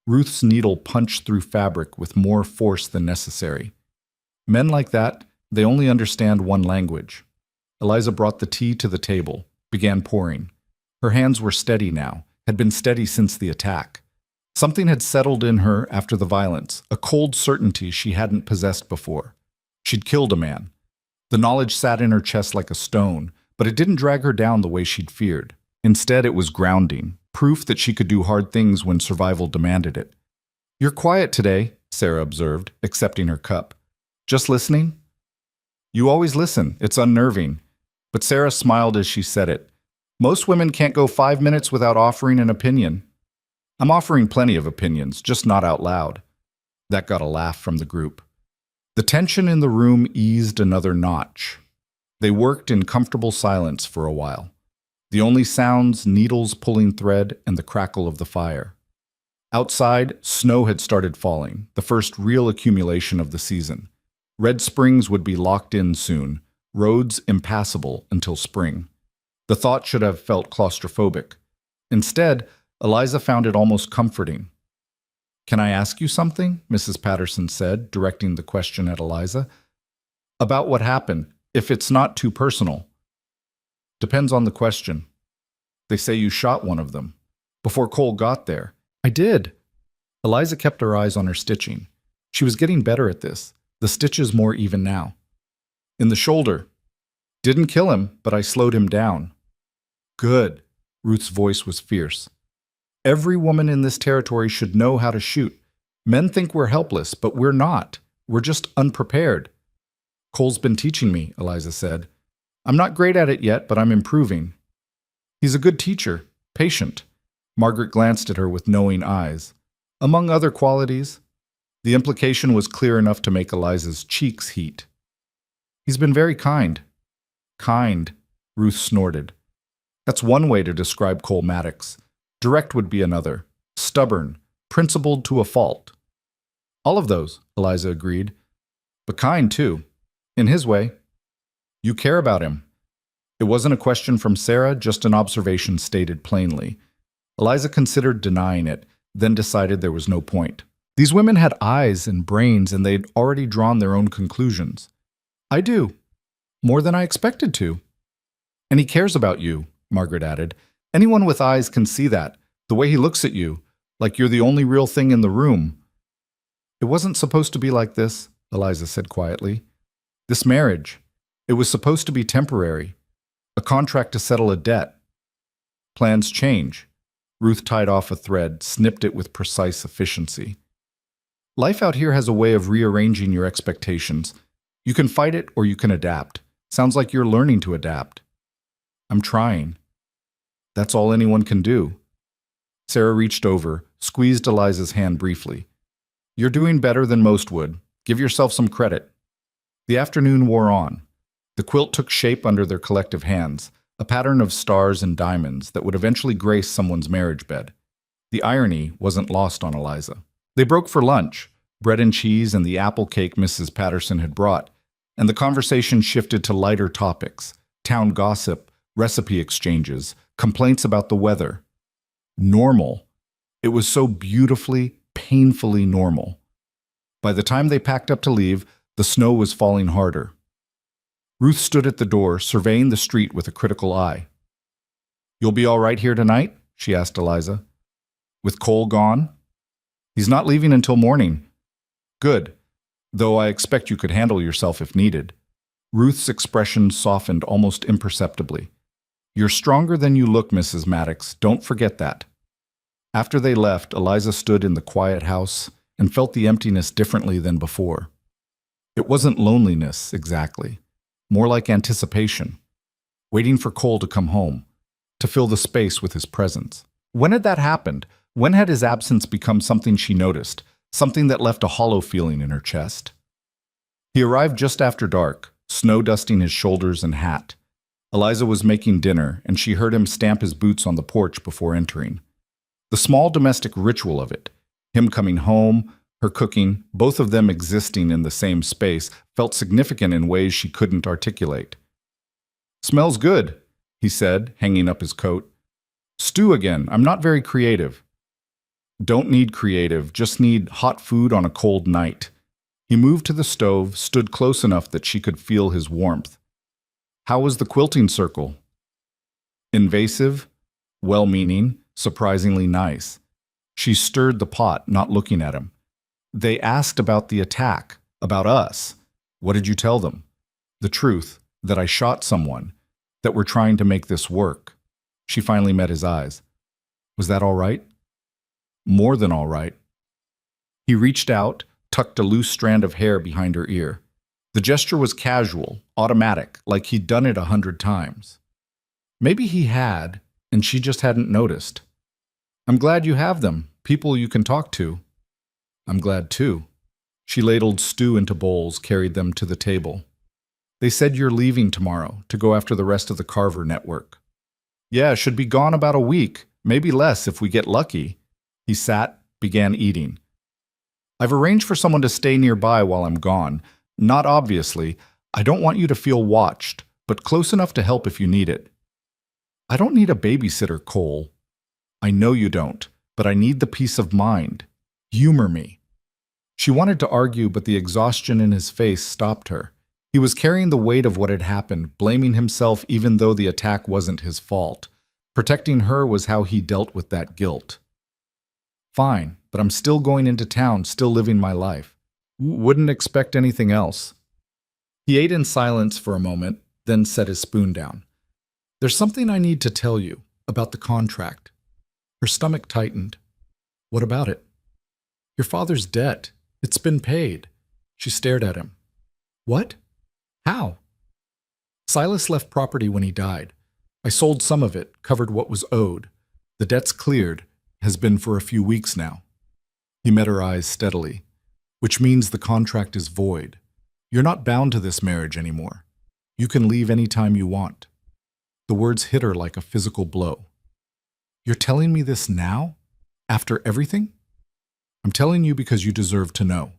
Ruth's needle punched through fabric with more force than necessary. Men like that, they only understand one language. Eliza brought the tea to the table, began pouring. Her hands were steady now, had been steady since the attack. Something had settled in her after the violence, a cold certainty she hadn't possessed before. She'd killed a man. The knowledge sat in her chest like a stone, but it didn't drag her down the way she'd feared. Instead, it was grounding, proof that she could do hard things when survival demanded it. You're quiet today, Sarah observed, accepting her cup. Just listening? You always listen. It's unnerving. But Sarah smiled as she said it. Most women can't go 5 minutes without offering an opinion. I'm offering plenty of opinions, just not out loud. That got a laugh from the group. The tension in the room eased another notch. They worked in comfortable silence for a while. The only sounds, needles pulling thread and the crackle of the fire. Outside, snow had started falling, the first real accumulation of the season. Red Springs would be locked in soon, roads impassable until spring. The thought should have felt claustrophobic. Instead, Eliza found it almost comforting. Can I ask you something? Mrs. Patterson said, directing the question at Eliza. About what happened, if it's not too personal. Depends on the question. They say you shot one of them. Before Cole got there. I did. Eliza kept her eyes on her stitching. She was getting better at this. The stitches more even now. In the shoulder. Didn't kill him, but I slowed him down. Good. Ruth's voice was fierce. Every woman in this territory should know how to shoot. Men think we're helpless, but we're not. We're just unprepared. Cole's been teaching me, Eliza said. I'm not great at it yet, but I'm improving. He's a good teacher, patient. Margaret glanced at her with knowing eyes. Among other qualities, the implication was clear enough to make Eliza's cheeks heat. He's been very kind. Kind, Ruth snorted. That's one way to describe Cole Maddox. Direct would be another. Stubborn, principled to a fault. All of those, Eliza agreed. But kind, too. In his way. You care about him. It wasn't a question from Sarah, just an observation stated plainly. Eliza considered denying it, then decided there was no point. These women had eyes and brains, and they'd already drawn their own conclusions. I do. More than I expected to. And he cares about you, Margaret added. Anyone with eyes can see that, the way he looks at you, like you're the only real thing in the room. It wasn't supposed to be like this, Eliza said quietly. This marriage, it was supposed to be temporary, a contract to settle a debt. Plans change. Ruth tied off a thread, snipped it with precise efficiency. Life out here has a way of rearranging your expectations. You can fight it or you can adapt. Sounds like you're learning to adapt. I'm trying. That's all anyone can do. Sarah reached over, squeezed Eliza's hand briefly. You're doing better than most would. Give yourself some credit. The afternoon wore on. The quilt took shape under their collective hands, a pattern of stars and diamonds that would eventually grace someone's marriage bed. The irony wasn't lost on Eliza. They broke for lunch, bread and cheese and the apple cake Mrs. Patterson had brought, and the conversation shifted to lighter topics, town gossip, recipe exchanges, complaints about the weather. Normal. It was so beautifully, painfully normal. By the time they packed up to leave, the snow was falling harder. Ruth stood at the door, surveying the street with a critical eye. You'll be all right here tonight? She asked Eliza. With Cole gone? He's not leaving until morning. Good, though I expect you could handle yourself if needed. Ruth's expression softened almost imperceptibly. You're stronger than you look, Mrs. Maddox. Don't forget that. After they left, Eliza stood in the quiet house and felt the emptiness differently than before. It wasn't loneliness, exactly. More like anticipation. Waiting for Cole to come home, to fill the space with his presence. When had that happened? When had his absence become something she noticed, something that left a hollow feeling in her chest? He arrived just after dark, snow dusting his shoulders and hat. Eliza was making dinner, and she heard him stamp his boots on the porch before entering. The small domestic ritual of it, him coming home, her cooking, both of them existing in the same space, felt significant in ways she couldn't articulate. Smells good, he said, hanging up his coat. Stew again. I'm not very creative. Don't need creative, just need hot food on a cold night. He moved to the stove, stood close enough that she could feel his warmth. How was the quilting circle? Invasive, well-meaning, surprisingly nice. She stirred the pot, not looking at him. They asked about the attack, about us. What did you tell them? The truth, that I shot someone, that we're trying to make this work. She finally met his eyes. Was that all right? More than all right. He reached out, tucked a loose strand of hair behind her ear. The gesture was casual, automatic, like he'd done it 100 times. Maybe he had, and she just hadn't noticed. I'm glad you have them, people you can talk to. I'm glad too. She ladled stew into bowls, carried them to the table. They said you're leaving tomorrow to go after the rest of the Carver network. Yeah, should be gone about a week, maybe less if we get lucky. He sat, began eating. I've arranged for someone to stay nearby while I'm gone. Not obviously. I don't want you to feel watched, but close enough to help if you need it. I don't need a babysitter, Cole. I know you don't, but I need the peace of mind. Humor me. She wanted to argue, but the exhaustion in his face stopped her. He was carrying the weight of what had happened, blaming himself even though the attack wasn't his fault. Protecting her was how he dealt with that guilt. Fine, but I'm still going into town, still living my life. Wouldn't expect anything else. He ate in silence for a moment, then set his spoon down. There's something I need to tell you about the contract. Her stomach tightened. What about it? Your father's debt. It's been paid. She stared at him. What? How? Silas left property when he died. I sold some of it, covered what was owed. The debt's cleared, has been for a few weeks now. He met her eyes steadily. Which means the contract is void. You're not bound to this marriage anymore. You can leave any time you want. The words hit her like a physical blow. You're telling me this now? After everything? I'm telling you because you deserve to know.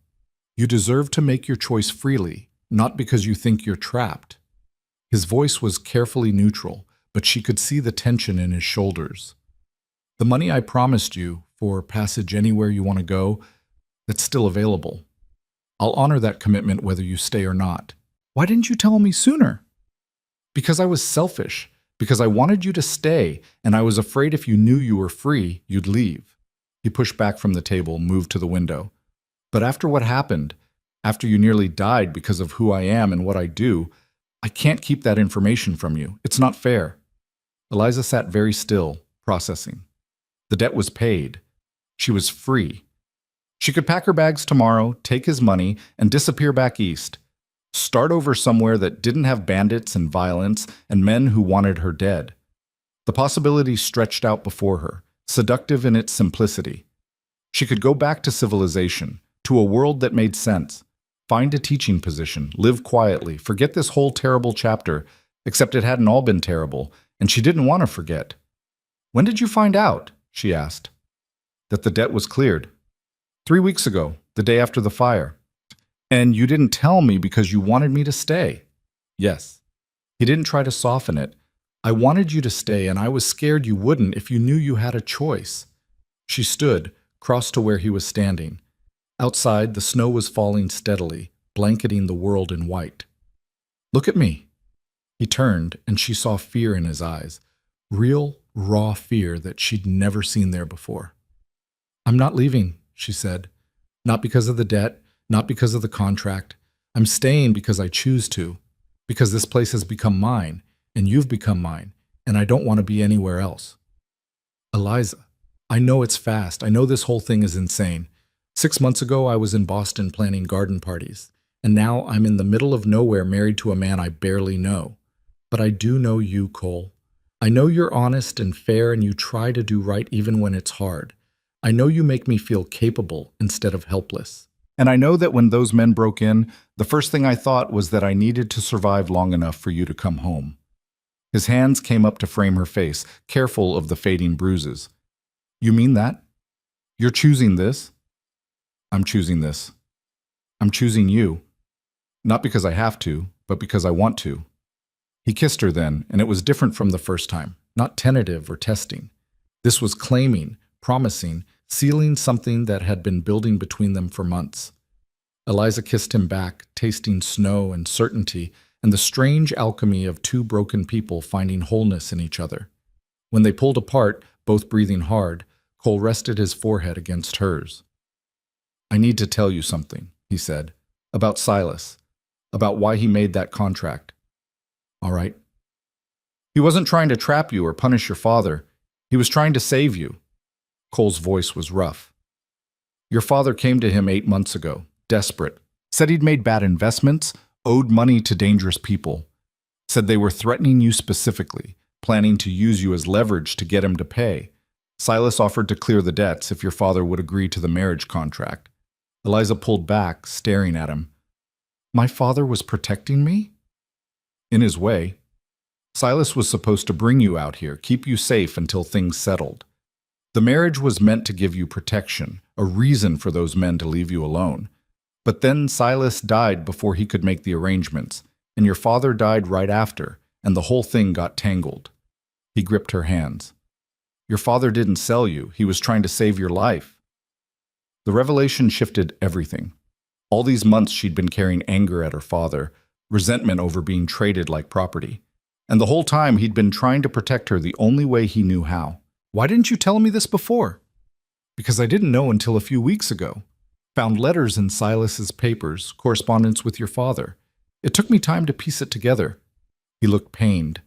You deserve to make your choice freely, not because you think you're trapped. His voice was carefully neutral, but she could see the tension in his shoulders. The money I promised you for passage anywhere you want to go, that's still available. I'll honor that commitment whether you stay or not. Why didn't you tell me sooner? Because I was selfish, because I wanted you to stay, and I was afraid if you knew you were free, you'd leave. He pushed back from the table, moved to the window. But after what happened, after you nearly died because of who I am and what I do, I can't keep that information from you. It's not fair. Eliza sat very still, processing. The debt was paid. She was free. She could pack her bags tomorrow, take his money, and disappear back east. Start over somewhere that didn't have bandits and violence and men who wanted her dead. The possibility stretched out before her, seductive in its simplicity. She could go back to civilization, to a world that made sense, find a teaching position, live quietly, forget this whole terrible chapter, except it hadn't all been terrible, and she didn't want to forget. When did you find out? She asked. That the debt was cleared. 3 weeks ago, the day after the fire. And you didn't tell me because you wanted me to stay. Yes. He didn't try to soften it. I wanted you to stay, and I was scared you wouldn't if you knew you had a choice. She stood, crossed to where he was standing. Outside, the snow was falling steadily, blanketing the world in white. Look at me. He turned, and she saw fear in his eyes. Real, raw fear that she'd never seen there before. I'm not leaving, she said. Not because of the debt, not because of the contract. I'm staying because I choose to, because this place has become mine, and you've become mine, and I don't want to be anywhere else. Eliza, I know it's fast. I know this whole thing is insane. 6 months ago, I was in Boston planning garden parties, and now I'm in the middle of nowhere married to a man I barely know. But I do know you, Cole. I know you're honest and fair, and you try to do right even when it's hard. I know you make me feel capable instead of helpless. And I know that when those men broke in, the first thing I thought was that I needed to survive long enough for you to come home. His hands came up to frame her face, careful of the fading bruises. You mean that? You're choosing this? I'm choosing this. I'm choosing you. Not because I have to, but because I want to. He kissed her then, and it was different from the first time, not tentative or testing. This was claiming, promising, sealing something that had been building between them for months. Eliza kissed him back, tasting snow and certainty and the strange alchemy of two broken people finding wholeness in each other. When they pulled apart, both breathing hard, Cole rested his forehead against hers. I need to tell you something, he said, about Silas, about why he made that contract. All right. He wasn't trying to trap you or punish your father. He was trying to save you. Cole's voice was rough. Your father came to him 8 months ago, desperate, said he'd made bad investments, owed money to dangerous people, said they were threatening you specifically, planning to use you as leverage to get him to pay. Silas offered to clear the debts if your father would agree to the marriage contract. Eliza pulled back, staring at him. My father was protecting me? In his way. Silas was supposed to bring you out here, keep you safe until things settled. The marriage was meant to give you protection, a reason for those men to leave you alone. But then Silas died before he could make the arrangements, and your father died right after, and the whole thing got tangled. He gripped her hands. Your father didn't sell you. He was trying to save your life. The revelation shifted everything. All these months she'd been carrying anger at her father, resentment over being traded like property. And the whole time he'd been trying to protect her the only way he knew how. Why didn't you tell me this before? Because I didn't know until a few weeks ago. Found letters in Silas's papers, correspondence with your father. It took me time to piece it together. He looked pained.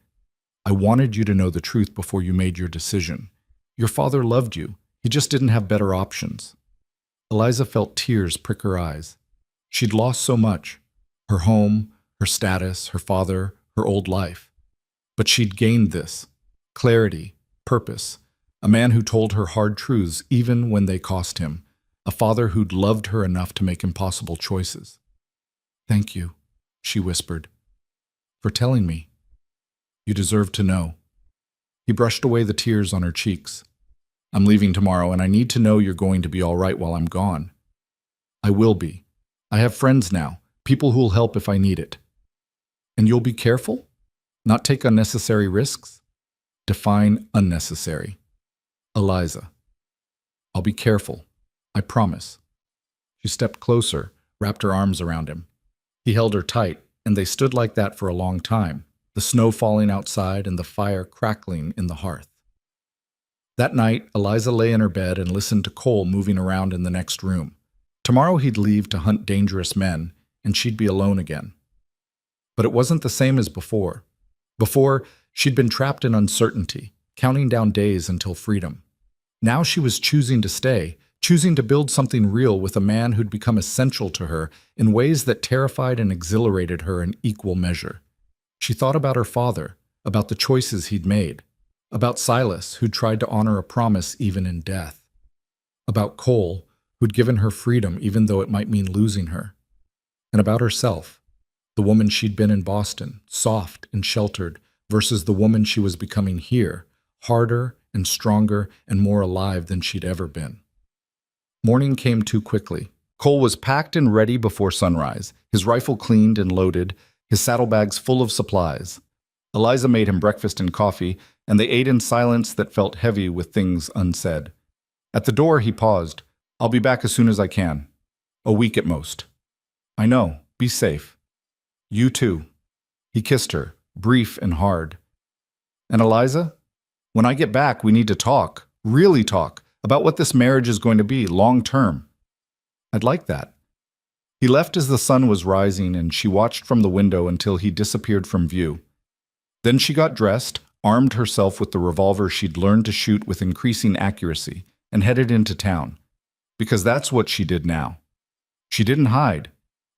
I wanted you to know the truth before you made your decision. Your father loved you. He just didn't have better options. Eliza felt tears prick her eyes. She'd lost so much. Her home, her status, her father, her old life. But she'd gained this. Clarity, purpose. A man who told her hard truths even when they cost him. A father who'd loved her enough to make impossible choices. Thank you, she whispered, for telling me. You deserve to know. He brushed away the tears on her cheeks. I'm leaving tomorrow, and I need to know you're going to be all right while I'm gone. I will be. I have friends now, people who'll help if I need it. And you'll be careful? Not take unnecessary risks? Define unnecessary. Eliza. I'll be careful. I promise. She stepped closer, wrapped her arms around him. He held her tight, and they stood like that for a long time, the snow falling outside and the fire crackling in the hearth. That night, Eliza lay in her bed and listened to Cole moving around in the next room. Tomorrow he'd leave to hunt dangerous men, and she'd be alone again. But it wasn't the same as before. Before, she'd been trapped in uncertainty, counting down days until freedom. Now she was choosing to stay, choosing to build something real with a man who'd become essential to her in ways that terrified and exhilarated her in equal measure. She thought about her father, about the choices he'd made, about Silas, who'd tried to honor a promise even in death, about Cole, who'd given her freedom even though it might mean losing her, and about herself, the woman she'd been in Boston, soft and sheltered, versus the woman she was becoming here, harder and stronger and more alive than she'd ever been. Morning came too quickly. Cole was packed and ready before sunrise, his rifle cleaned and loaded, his saddlebags full of supplies. Eliza made him breakfast and coffee, and they ate in silence that felt heavy with things unsaid. At the door, he paused. I'll be back as soon as I can. A week at most. I know. Be safe. You too. He kissed her, brief and hard. And Eliza? When I get back, we need to talk, really talk, about what this marriage is going to be, long term. I'd like that. He left as the sun was rising, and she watched from the window until he disappeared from view. Then she got dressed, armed herself with the revolver she'd learned to shoot with increasing accuracy, and headed into town. Because that's what she did now. She didn't hide.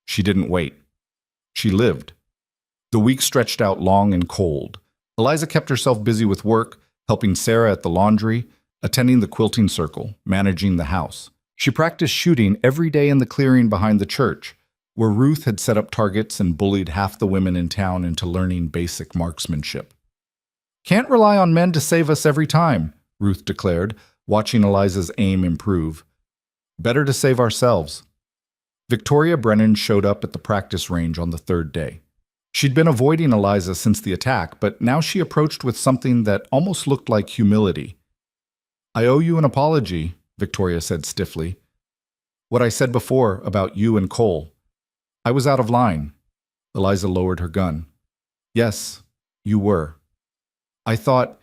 She didn't wait. She lived. The week stretched out long and cold. Eliza kept herself busy with work, helping Sarah at the laundry, attending the quilting circle, managing the house. She practiced shooting every day in the clearing behind the church, where Ruth had set up targets and bullied half the women in town into learning basic marksmanship. Can't rely on men to save us every time, Ruth declared, watching Eliza's aim improve. Better to save ourselves. Victoria Brennan showed up at the practice range on the third day. She'd been avoiding Eliza since the attack, but now she approached with something that almost looked like humility. I owe you an apology, Victoria said stiffly. What I said before about you and Cole. I was out of line. Eliza lowered her gun. Yes, you were. I thought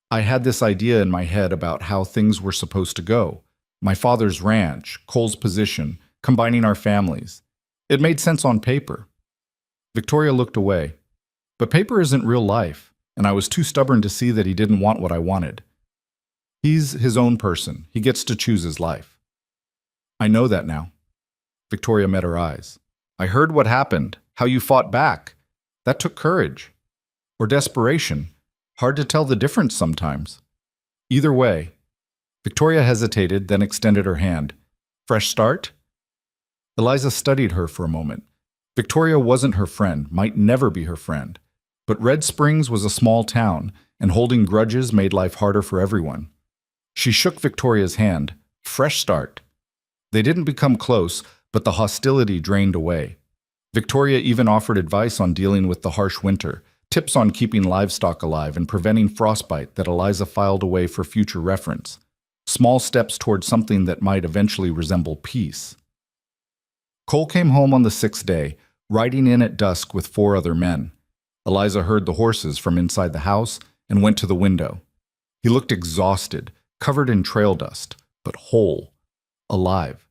I had this idea in my head about how things were supposed to go. My father's ranch, Cole's position, combining our families. It made sense on paper. Victoria looked away. But paper isn't real life, and I was too stubborn to see that he didn't want what I wanted. He's his own person. He gets to choose his life. I know that now. Victoria met her eyes. I heard what happened, how you fought back. That took courage. Or desperation. Hard to tell the difference sometimes. Either way. Victoria hesitated, then extended her hand. Fresh start? Eliza studied her for a moment. Victoria wasn't her friend, might never be her friend. But Red Springs was a small town, and holding grudges made life harder for everyone. She shook Victoria's hand. Fresh start. They didn't become close, but the hostility drained away. Victoria even offered advice on dealing with the harsh winter, tips on keeping livestock alive and preventing frostbite that Eliza filed away for future reference. small steps toward something that might eventually resemble peace. Cole came home on the sixth day, riding in at dusk with 4 other men. Eliza heard the horses from inside the house and went to the window. He looked exhausted, covered in trail dust, but whole, alive.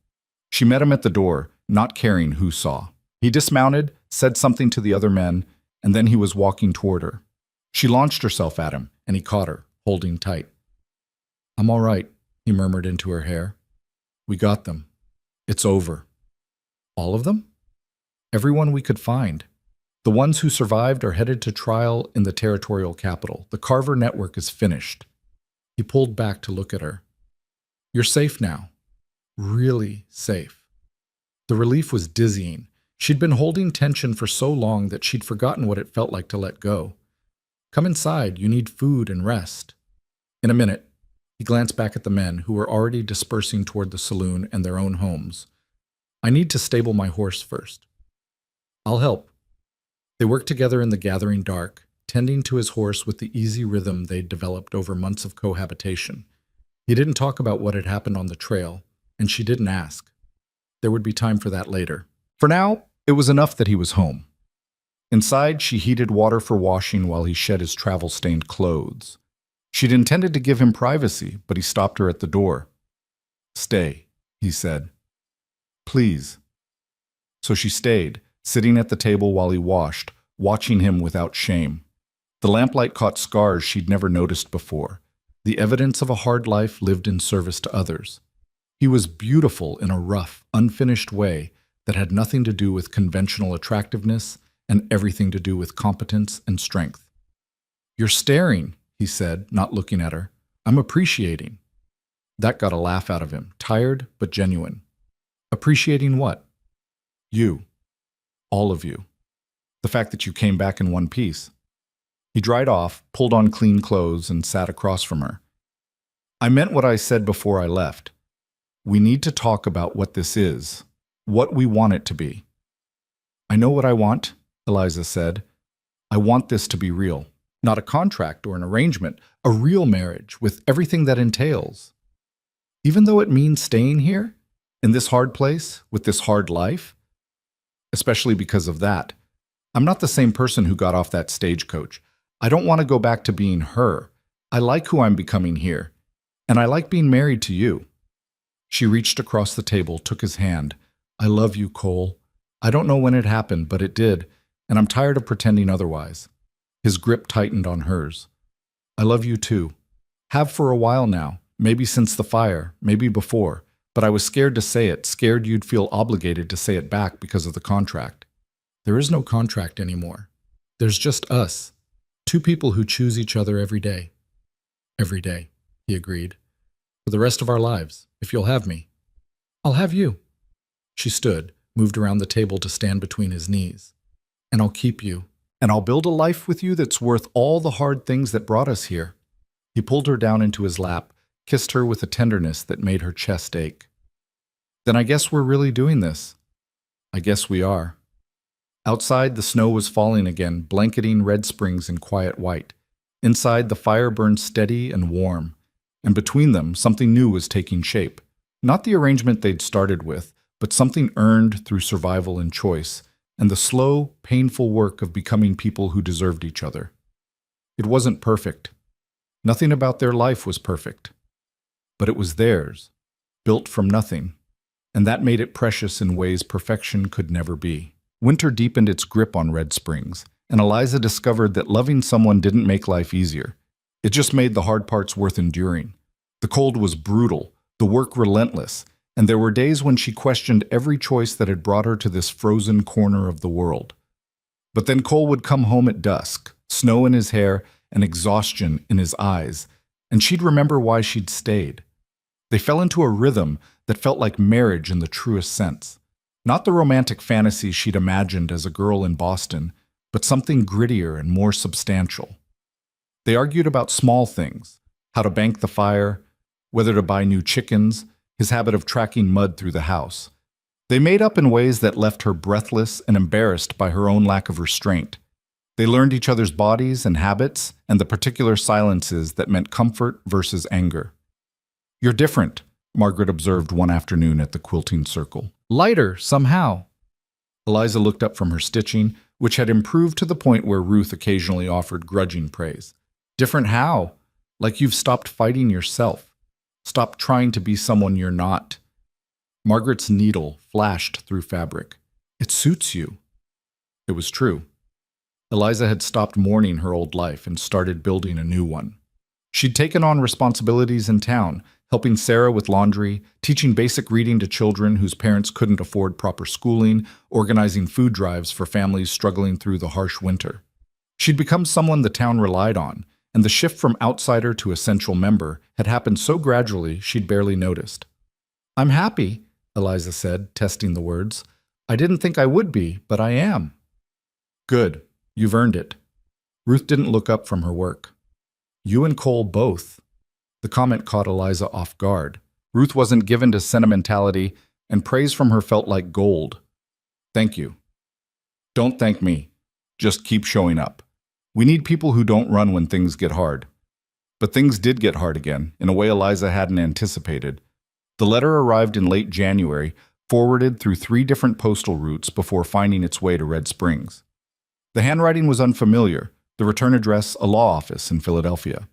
She met him at the door, not caring who saw. He dismounted, said something to the other men, and then he was walking toward her. She launched herself at him, and he caught her, holding tight. "I'm all right," he murmured into her hair. "We got them. It's over." "All of them?" "Everyone we could find. The ones who survived are headed to trial in the territorial capital. The Carver network is finished." He pulled back to look at her. "You're safe now. Really safe." The relief was dizzying. She'd been holding tension for so long that she'd forgotten what it felt like to let go. "Come inside. You need food and rest." In a minute, he glanced back at the men who were already dispersing toward the saloon and their own homes. "I need to stable my horse first." "I'll help." They worked together in the gathering dark, tending to his horse with the easy rhythm they'd developed over months of cohabitation. He didn't talk about what had happened on the trail, and she didn't ask. There would be time for that later. For now, it was enough that he was home. Inside, she heated water for washing while he shed his travel-stained clothes. She'd intended to give him privacy, but he stopped her at the door. "Stay," he said. "Please." So she stayed, sitting at the table while he washed, watching him without shame. The lamplight caught scars she'd never noticed before, the evidence of a hard life lived in service to others. He was beautiful in a rough, unfinished way that had nothing to do with conventional attractiveness and everything to do with competence and strength. "You're staring," he said, not looking at her. "I'm appreciating." That got a laugh out of him, tired but genuine. "Appreciating what?" "You. All of you. The fact that you came back in one piece." He dried off, pulled on clean clothes, and sat across from her. "I meant what I said before I left. We need to talk about what this is, what we want it to be." "I know what I want," Eliza said. "I want this to be real. Not a contract or an arrangement, a real marriage with everything that entails. Even though it means staying here, in this hard place, with this hard life. Especially because of that. I'm not the same person who got off that stagecoach. I don't want to go back to being her. I like who I'm becoming here. And I like being married to you." She reached across the table, took his hand. "I love you, Cole. I don't know when it happened, but it did, and I'm tired of pretending otherwise." His grip tightened on hers. "I love you too. Have for a while now, maybe since the fire, maybe before, but I was scared to say it, scared you'd feel obligated to say it back because of the contract." "There is no contract anymore. There's just us, 2 people who choose each other every day." "Every day," he agreed. "For the rest of our lives, if you'll have me." "I'll have you." She stood, moved around the table to stand between his knees. "And I'll keep you. And I'll build a life with you that's worth all the hard things that brought us here." He pulled her down into his lap, kissed her with a tenderness that made her chest ache. "Then I guess we're really doing this." "I guess we are." Outside, the snow was falling again, blanketing Red Springs in quiet white. Inside, the fire burned steady and warm. And between them, something new was taking shape. Not the arrangement they'd started with, but something earned through survival and choice, and the slow, painful work of becoming people who deserved each other. It wasn't perfect. Nothing about their life was perfect. But it was theirs, built from nothing, and that made it precious in ways perfection could never be. Winter deepened its grip on Red Springs, and Eliza discovered that loving someone didn't make life easier. It just made the hard parts worth enduring. The cold was brutal, the work relentless, and there were days when she questioned every choice that had brought her to this frozen corner of the world. But then Cole would come home at dusk, snow in his hair and exhaustion in his eyes, and she'd remember why she'd stayed. They fell into a rhythm that felt like marriage in the truest sense. Not the romantic fantasy she'd imagined as a girl in Boston, but something grittier and more substantial. They argued about small things, how to bank the fire, whether to buy new chickens, his habit of tracking mud through the house. They made up in ways that left her breathless and embarrassed by her own lack of restraint. They learned each other's bodies and habits and the particular silences that meant comfort versus anger. You're different, Margaret observed one afternoon at the quilting circle. Lighter, somehow. Eliza looked up from her stitching, which had improved to the point where Ruth occasionally offered grudging praise. Different how? Like you've stopped fighting yourself. Stopped trying to be someone you're not. Margaret's needle flashed through fabric. It suits you. It was true. Eliza had stopped mourning her old life and started building a new one. She'd taken on responsibilities in town, helping Sarah with laundry, teaching basic reading to children whose parents couldn't afford proper schooling, organizing food drives for families struggling through the harsh winter. She'd become someone the town relied on, and the shift from outsider to essential member had happened so gradually she'd barely noticed. I'm happy, Eliza said, testing the words. I didn't think I would be, but I am. Good. You've earned it. Ruth didn't look up from her work. You and Cole both. The comment caught Eliza off guard. Ruth wasn't given to sentimentality, and praise from her felt like gold. Thank you. Don't thank me. Just keep showing up. We need people who don't run when things get hard. But things did get hard again, in a way Eliza hadn't anticipated. The letter arrived in late January, forwarded through 3 different postal routes before finding its way to Red Springs. The handwriting was unfamiliar, the return address a law office in Philadelphia.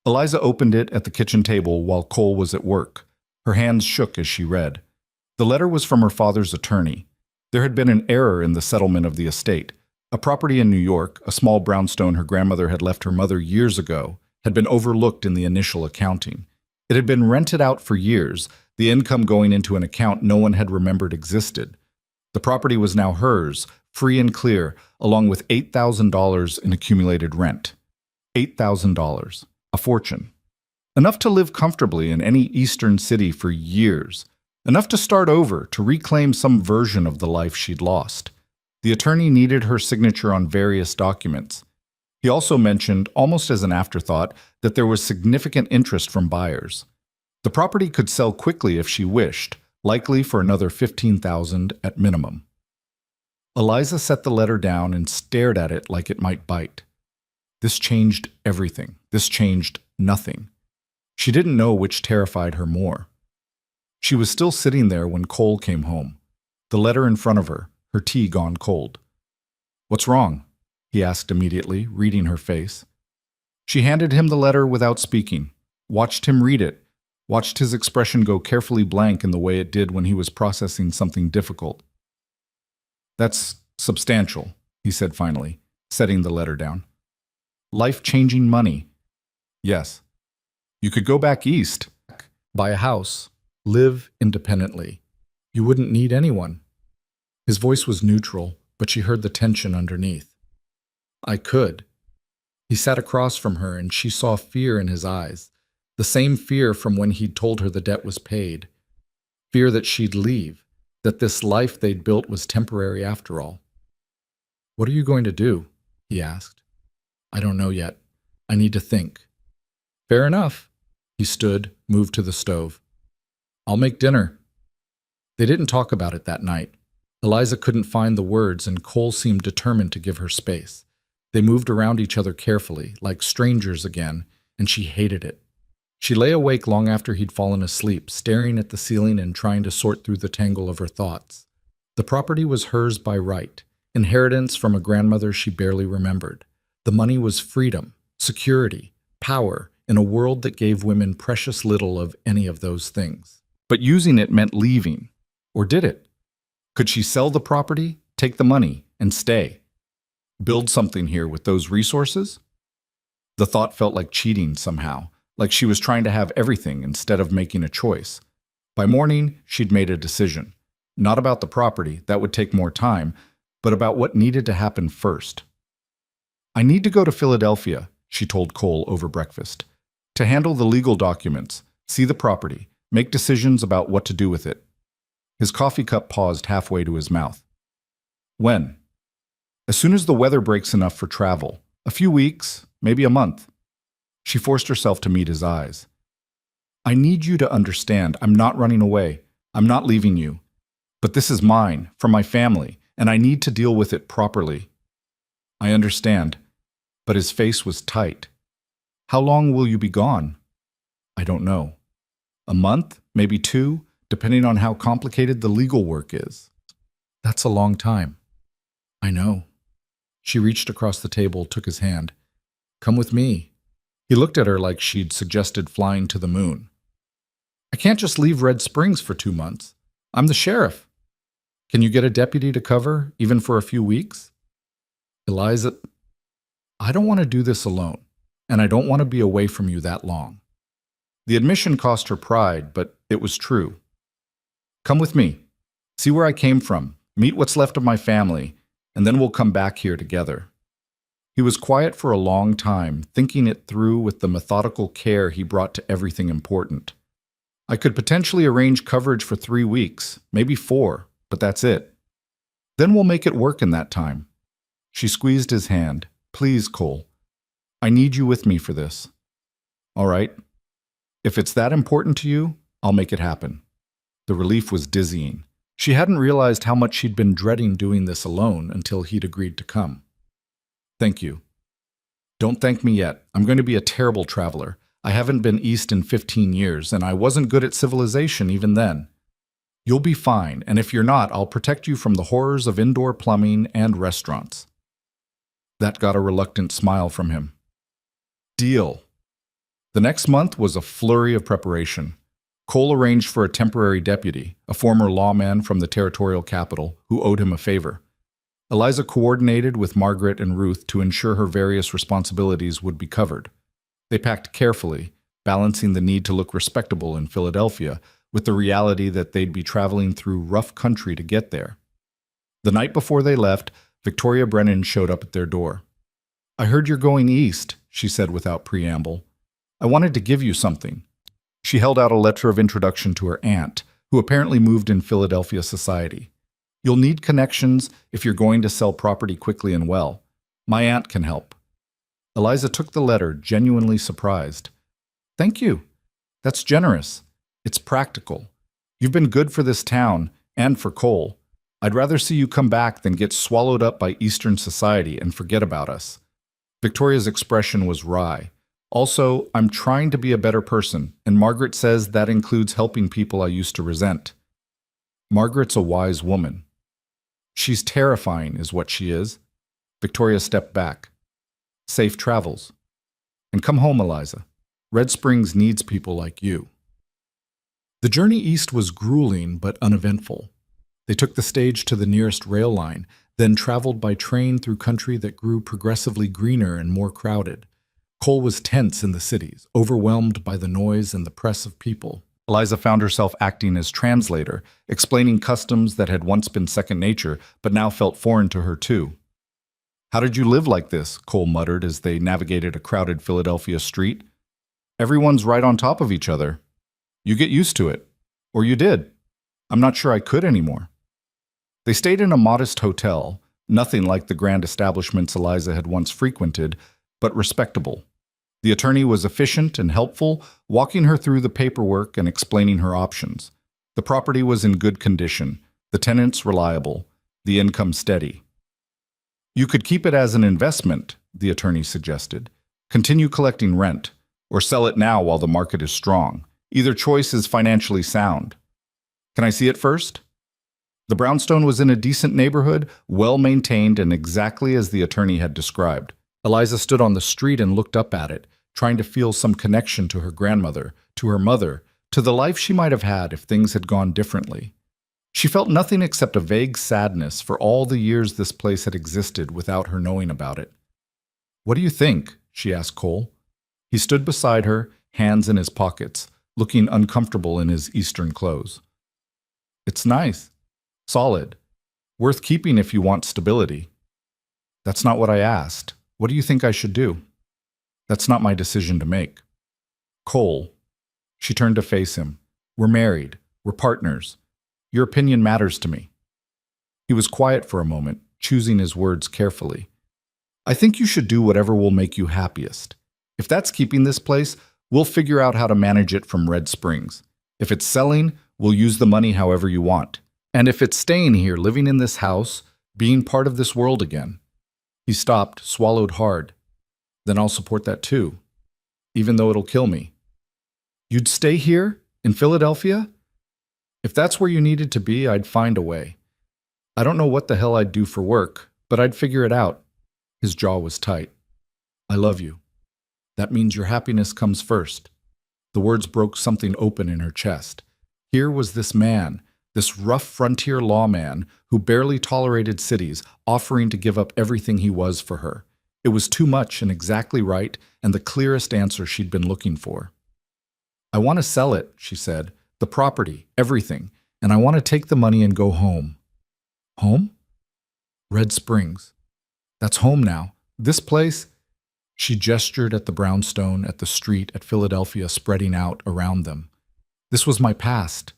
Eliza opened it at the kitchen table while Cole was at work. Her hands shook as she read. The letter was from her father's attorney. There had been an error in the settlement of the estate. A property in New York, a small brownstone her grandmother had left her mother years ago, had been overlooked in the initial accounting. It had been rented out for years, the income going into an account no one had remembered existed. The property was now hers, free and clear, along with $8,000 in accumulated rent. $8,000. A fortune. Enough to live comfortably in any eastern city for years. Enough to start over, to reclaim some version of the life she'd lost. The attorney needed her signature on various documents. He also mentioned, almost as an afterthought, that there was significant interest from buyers. The property could sell quickly if she wished, likely for another $15,000 at minimum. Eliza set the letter down and stared at it like it might bite. This changed everything. This changed nothing. She didn't know which terrified her more. She was still sitting there when Cole came home, the letter in front of her, her tea gone cold. What's wrong? He asked immediately, reading her face. She handed him the letter without speaking, watched him read it, watched his expression go carefully blank in the way it did when he was processing something difficult. That's substantial, he said finally, setting the letter down. Life-changing money. Yes. You could go back east, buy a house, live independently. You wouldn't need anyone. His voice was neutral, but she heard the tension underneath. I could. He sat across from her and she saw fear in his eyes, the same fear from when he'd told her the debt was paid. Fear that she'd leave, that this life they'd built was temporary after all. What are you going to do? He asked. I don't know yet. I need to think. Fair enough. He stood, moved to the stove. I'll make dinner. They didn't talk about it that night. Eliza couldn't find the words and Cole seemed determined to give her space. They moved around each other carefully, like strangers again, and she hated it. She lay awake long after he'd fallen asleep, staring at the ceiling and trying to sort through the tangle of her thoughts. The property was hers by right, inheritance from a grandmother she barely remembered. The money was freedom, security, power, in a world that gave women precious little of any of those things. But using it meant leaving. Or did it? Could she sell the property, take the money, and stay? Build something here with those resources? The thought felt like cheating somehow, like she was trying to have everything instead of making a choice. By morning, she'd made a decision. Not about the property, that would take more time, but about what needed to happen first. I need to go to Philadelphia, she told Cole over breakfast, to handle the legal documents, see the property, make decisions about what to do with it. His coffee cup paused halfway to his mouth. When? As soon as the weather breaks enough for travel. A few weeks, maybe a month. She forced herself to meet his eyes. I need you to understand, I'm not running away. I'm not leaving you. But this is mine, from my family, and I need to deal with it properly. I understand. But his face was tight. How long will you be gone? I don't know. A month, maybe 2, depending on how complicated the legal work is. That's a long time. I know. She reached across the table, took his hand. Come with me. He looked at her like she'd suggested flying to the moon. I can't just leave Red Springs for 2 months. I'm the sheriff. Can you get a deputy to cover, even for a few weeks? Eliza, I don't want to do this alone, and I don't want to be away from you that long. The admission cost her pride, but it was true. Come with me. See where I came from, meet what's left of my family, and then we'll come back here together. He was quiet for a long time, thinking it through with the methodical care he brought to everything important. I could potentially arrange coverage for 3 weeks, maybe 4, but that's it. Then we'll make it work in that time. She squeezed his hand. Please, Cole. I need you with me for this. All right. If it's that important to you, I'll make it happen. The relief was dizzying. She hadn't realized how much she'd been dreading doing this alone until he'd agreed to come. Thank you. Don't thank me yet. I'm going to be a terrible traveler. I haven't been east in 15 years, and I wasn't good at civilization even then. You'll be fine, and if you're not, I'll protect you from the horrors of indoor plumbing and restaurants. That got a reluctant smile from him. Deal. The next month was a flurry of preparation. Cole arranged for a temporary deputy, a former lawman from the territorial capital, who owed him a favor. Eliza coordinated with Margaret and Ruth to ensure her various responsibilities would be covered. They packed carefully, balancing the need to look respectable in Philadelphia with the reality that they'd be traveling through rough country to get there. The night before they left, Victoria Brennan showed up at their door. I heard you're going east, she said without preamble. I wanted to give you something. She held out a letter of introduction to her aunt, who apparently moved in Philadelphia society. You'll need connections if you're going to sell property quickly and well. My aunt can help. Eliza took the letter, genuinely surprised. Thank you. That's generous. It's practical. You've been good for this town, and for Cole. I'd rather see you come back than get swallowed up by Eastern society and forget about us. Victoria's expression was wry. Also, I'm trying to be a better person, and Margaret says that includes helping people I used to resent. Margaret's a wise woman. She's terrifying, is what she is. Victoria stepped back. Safe travels. And come home, Eliza. Red Springs needs people like you. The journey east was grueling but uneventful. They took the stage to the nearest rail line, then traveled by train through country that grew progressively greener and more crowded. Cole was tense in the cities, overwhelmed by the noise and the press of people. Eliza found herself acting as translator, explaining customs that had once been second nature, but now felt foreign to her too. How did you live like this? Cole muttered as they navigated a crowded Philadelphia street. Everyone's right on top of each other. You get used to it. Or you did. I'm not sure I could anymore. They stayed in a modest hotel, nothing like the grand establishments Eliza had once frequented, but respectable. The attorney was efficient and helpful, walking her through the paperwork and explaining her options. The property was in good condition, the tenants reliable, the income steady. You could keep it as an investment, the attorney suggested. Continue collecting rent, or sell it now while the market is strong. Either choice is financially sound. Can I see it first? The brownstone was in a decent neighborhood, well-maintained and exactly as the attorney had described. Eliza stood on the street and looked up at it, trying to feel some connection to her grandmother, to her mother, to the life she might have had if things had gone differently. She felt nothing except a vague sadness for all the years this place had existed without her knowing about it. What do you think? She asked Cole. He stood beside her, hands in his pockets, looking uncomfortable in his Eastern clothes. It's nice. Solid. Worth keeping if you want stability. That's not what I asked. What do you think I should do? That's not my decision to make. Cole. She turned to face him. We're married. We're partners. Your opinion matters to me. He was quiet for a moment, choosing his words carefully. I think you should do whatever will make you happiest. If that's keeping this place, we'll figure out how to manage it from Red Springs. If it's selling, we'll use the money however you want. And if it's staying here, living in this house, being part of this world again. He stopped, swallowed hard. Then I'll support that too, even though it'll kill me. You'd stay here? In Philadelphia? If that's where you needed to be, I'd find a way. I don't know what the hell I'd do for work, but I'd figure it out. His jaw was tight. I love you. That means your happiness comes first. The words broke something open in her chest. Here was this man, this rough frontier lawman who barely tolerated cities, offering to give up everything he was for her. It was too much and exactly right, and the clearest answer she'd been looking for. I want to sell it, she said, the property, everything, and I want to take the money and go home. Home? Red Springs. That's home now. This place? She gestured at the brownstone, at the street, at Philadelphia spreading out around them. This was my past,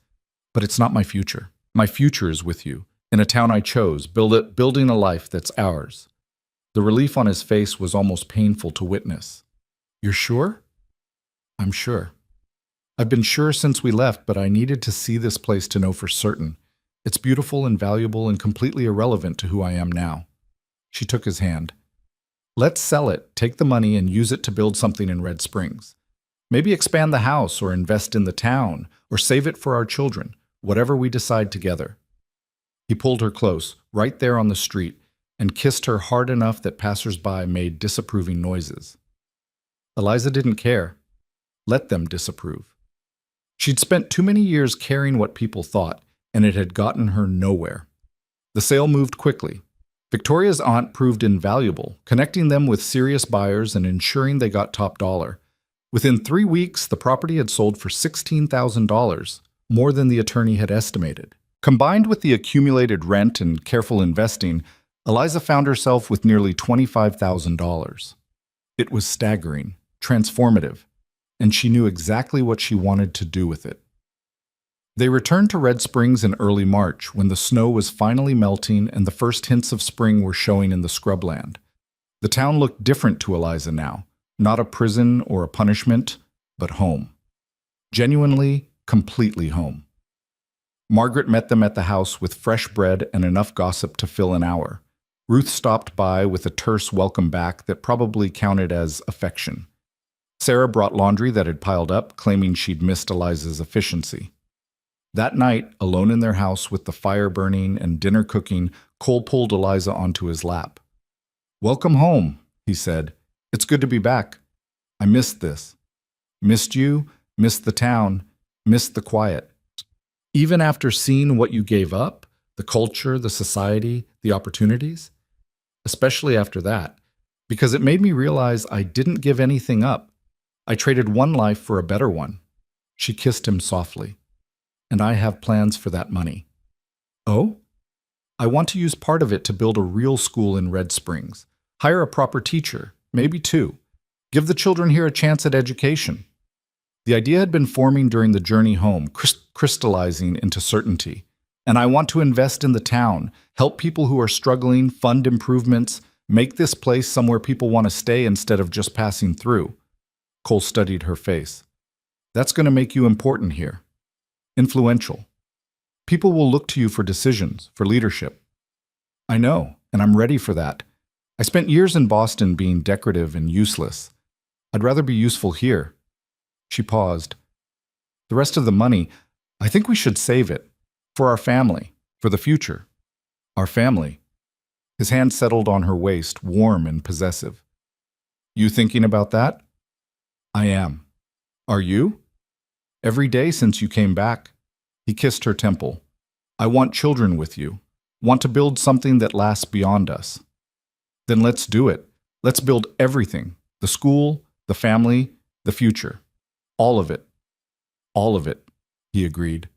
but it's not my future. My future is with you, in a town I chose, building a life that's ours. The relief on his face was almost painful to witness. You're sure? I'm sure. I've been sure since we left, but I needed to see this place to know for certain. It's beautiful and valuable and completely irrelevant to who I am now. She took his hand. Let's sell it, take the money, and use it to build something in Red Springs. Maybe expand the house or invest in the town or save it for our children, whatever we decide together. He pulled her close, right there on the street, and kissed her hard enough that passers-by made disapproving noises. Eliza didn't care. Let them disapprove. She'd spent too many years caring what people thought, and it had gotten her nowhere. The sale moved quickly. Victoria's aunt proved invaluable, connecting them with serious buyers and ensuring they got top dollar. Within 3 weeks, the property had sold for $16,000, more than the attorney had estimated. Combined with the accumulated rent and careful investing, Eliza found herself with nearly $25,000. It was staggering, transformative, and she knew exactly what she wanted to do with it. They returned to Red Springs in early March, when the snow was finally melting and the first hints of spring were showing in the scrubland. The town looked different to Eliza now, not a prison or a punishment, but home. Genuinely, completely home. Margaret met them at the house with fresh bread and enough gossip to fill an hour. Ruth stopped by with a terse welcome back that probably counted as affection. Sarah brought laundry that had piled up, claiming she'd missed Eliza's efficiency. That night, alone in their house with the fire burning and dinner cooking, Cole pulled Eliza onto his lap. "Welcome home," he said. "It's good to be back. I missed this. Missed you, missed the town, missed the quiet. Even after seeing what you gave up, the culture, the society, the opportunities? Especially after that, because it made me realize I didn't give anything up. I traded one life for a better one." She kissed him softly. "And I have plans for that money." "Oh?" "I want to use part of it to build a real school in Red Springs. Hire a proper teacher, maybe 2. Give the children here a chance at education." The idea had been forming during the journey home, crystallizing into certainty. "And I want to invest in the town, help people who are struggling, fund improvements, make this place somewhere people want to stay instead of just passing through." Cole studied her face. "That's going to make you important here. Influential. People will look to you for decisions, for leadership." "I know, and I'm ready for that. I spent years in Boston being decorative and useless. I'd rather be useful here." She paused. "The rest of the money, I think we should save it. For our family, for the future. Our family." His hand settled on her waist, warm and possessive. "You thinking about that?" "I am. Are you?" "Every day since you came back." He kissed her temple. "I want children with you. Want to build something that lasts beyond us." "Then let's do it. Let's build everything. The school, the family, the future. All of it." "All of it," he agreed.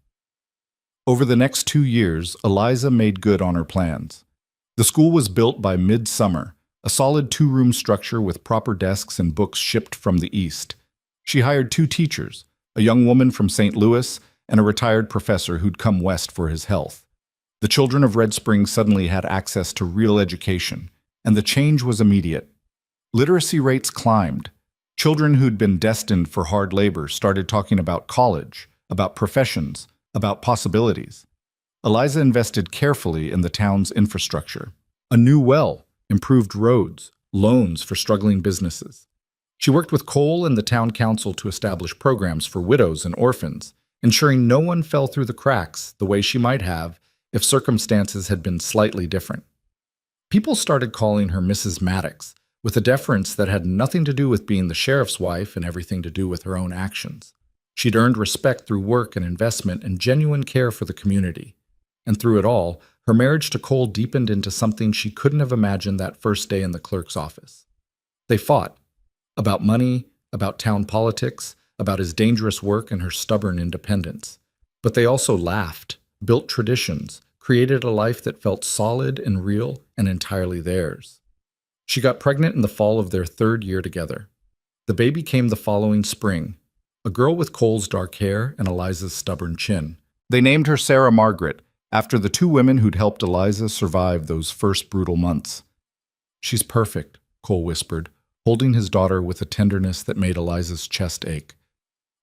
Over the next 2 years, Eliza made good on her plans. The school was built by midsummer, a solid 2-room structure with proper desks and books shipped from the east. She hired 2 teachers, a young woman from St. Louis and a retired professor who'd come west for his health. The children of Red Springs suddenly had access to real education, and the change was immediate. Literacy rates climbed. Children who'd been destined for hard labor started talking about college, about professions, about possibilities. Eliza invested carefully in the town's infrastructure. A new well, improved roads, loans for struggling businesses. She worked with Cole and the town council to establish programs for widows and orphans, ensuring no one fell through the cracks the way she might have if circumstances had been slightly different. People started calling her Mrs. Maddox, with a deference that had nothing to do with being the sheriff's wife and everything to do with her own actions. She'd earned respect through work and investment and genuine care for the community. And through it all, her marriage to Cole deepened into something she couldn't have imagined that first day in the clerk's office. They fought about money, about town politics, about his dangerous work and her stubborn independence. But they also laughed, built traditions, created a life that felt solid and real and entirely theirs. She got pregnant in the fall of their third year together. The baby came the following spring, a girl with Cole's dark hair and Eliza's stubborn chin. They named her Sarah Margaret, after the two women who'd helped Eliza survive those first brutal months. "She's perfect," Cole whispered, holding his daughter with a tenderness that made Eliza's chest ache.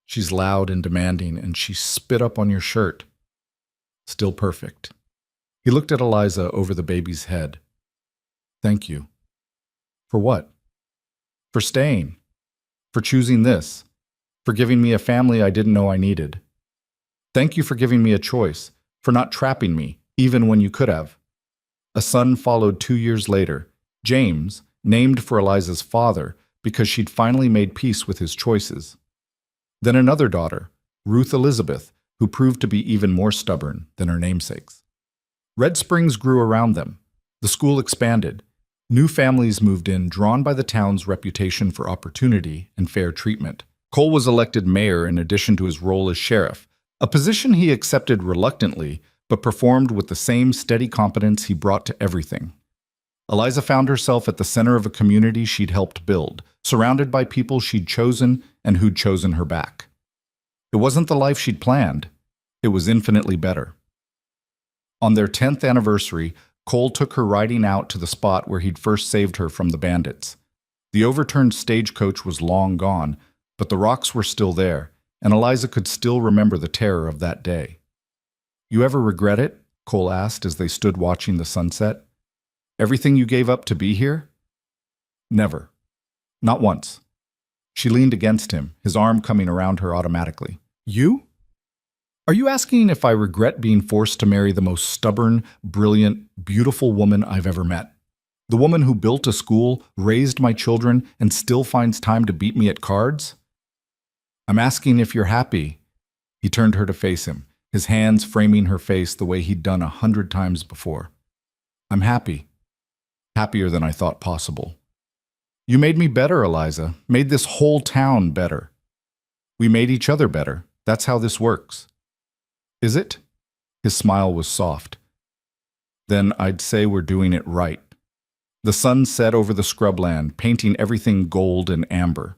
"She's loud and demanding, and she spit up on your shirt. Still perfect." He looked at Eliza over the baby's head. "Thank you." "For what?" "For staying. For choosing this. For giving me a family I didn't know I needed. Thank you for giving me a choice, for not trapping me, even when you could have." A son followed 2 years later, James, named for Eliza's father because she'd finally made peace with his choices. Then another daughter, Ruth Elizabeth, who proved to be even more stubborn than her namesakes. Red Springs grew around them. The school expanded. New families moved in, drawn by the town's reputation for opportunity and fair treatment. Cole was elected mayor in addition to his role as sheriff, a position he accepted reluctantly, but performed with the same steady competence he brought to everything. Eliza found herself at the center of a community she'd helped build, surrounded by people she'd chosen and who'd chosen her back. It wasn't the life she'd planned. It was infinitely better. On their 10th anniversary, Cole took her riding out to the spot where he'd first saved her from the bandits. The overturned stagecoach was long gone, but the rocks were still there, and Eliza could still remember the terror of that day. "You ever regret it?" Cole asked as they stood watching the sunset. "Everything you gave up to be here?" "Never. Not once." She leaned against him, his arm coming around her automatically. "You? Are you asking if I regret being forced to marry the most stubborn, brilliant, beautiful woman I've ever met? The woman who built a school, raised my children, and still finds time to beat me at cards? I'm asking if you're happy." He turned her to face him, his hands framing her face the way he'd done 100 times before. "I'm happy. Happier than I thought possible. You made me better, Eliza. Made this whole town better. We made each other better. That's how this works." "Is it?" His smile was soft. "Then I'd say we're doing it right." The sun set over the scrubland, painting everything gold and amber.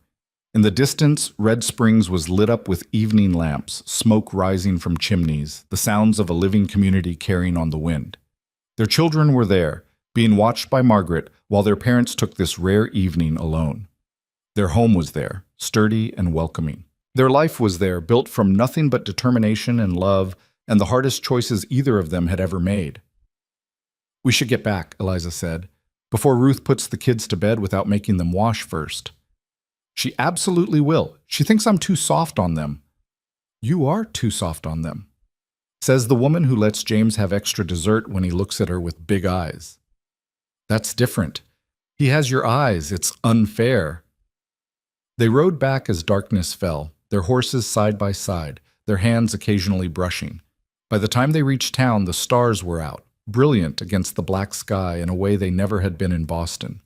In the distance, Red Springs was lit up with evening lamps, smoke rising from chimneys, the sounds of a living community carrying on the wind. Their children were there, being watched by Margaret while their parents took this rare evening alone. Their home was there, sturdy and welcoming. Their life was there, built from nothing but determination and love, and the hardest choices either of them had ever made. "We should get back," Eliza said, "before Ruth puts the kids to bed without making them wash first." "She absolutely will. She thinks I'm too soft on them." "You are too soft on them," says the woman who lets James have extra dessert when he looks at her with big eyes. "That's different. He has your eyes. It's unfair." They rode back as darkness fell, their horses side by side, their hands occasionally brushing. By the time they reached town, the stars were out, brilliant against the black sky in a way they never had been in Boston.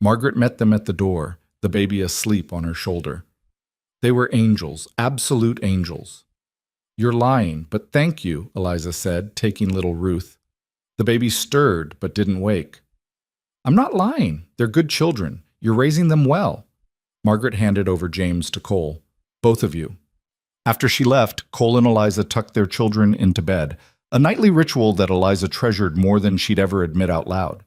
Margaret met them at the door, the baby asleep on her shoulder. They were angels, absolute angels. "You're lying, but thank you," Eliza said, taking little Ruth. The baby stirred, but didn't wake. "I'm not lying. They're good children. You're raising them well." Margaret handed over James to Cole. "Both of you." After she left, Cole and Eliza tucked their children into bed, a nightly ritual that Eliza treasured more than she'd ever admit out loud.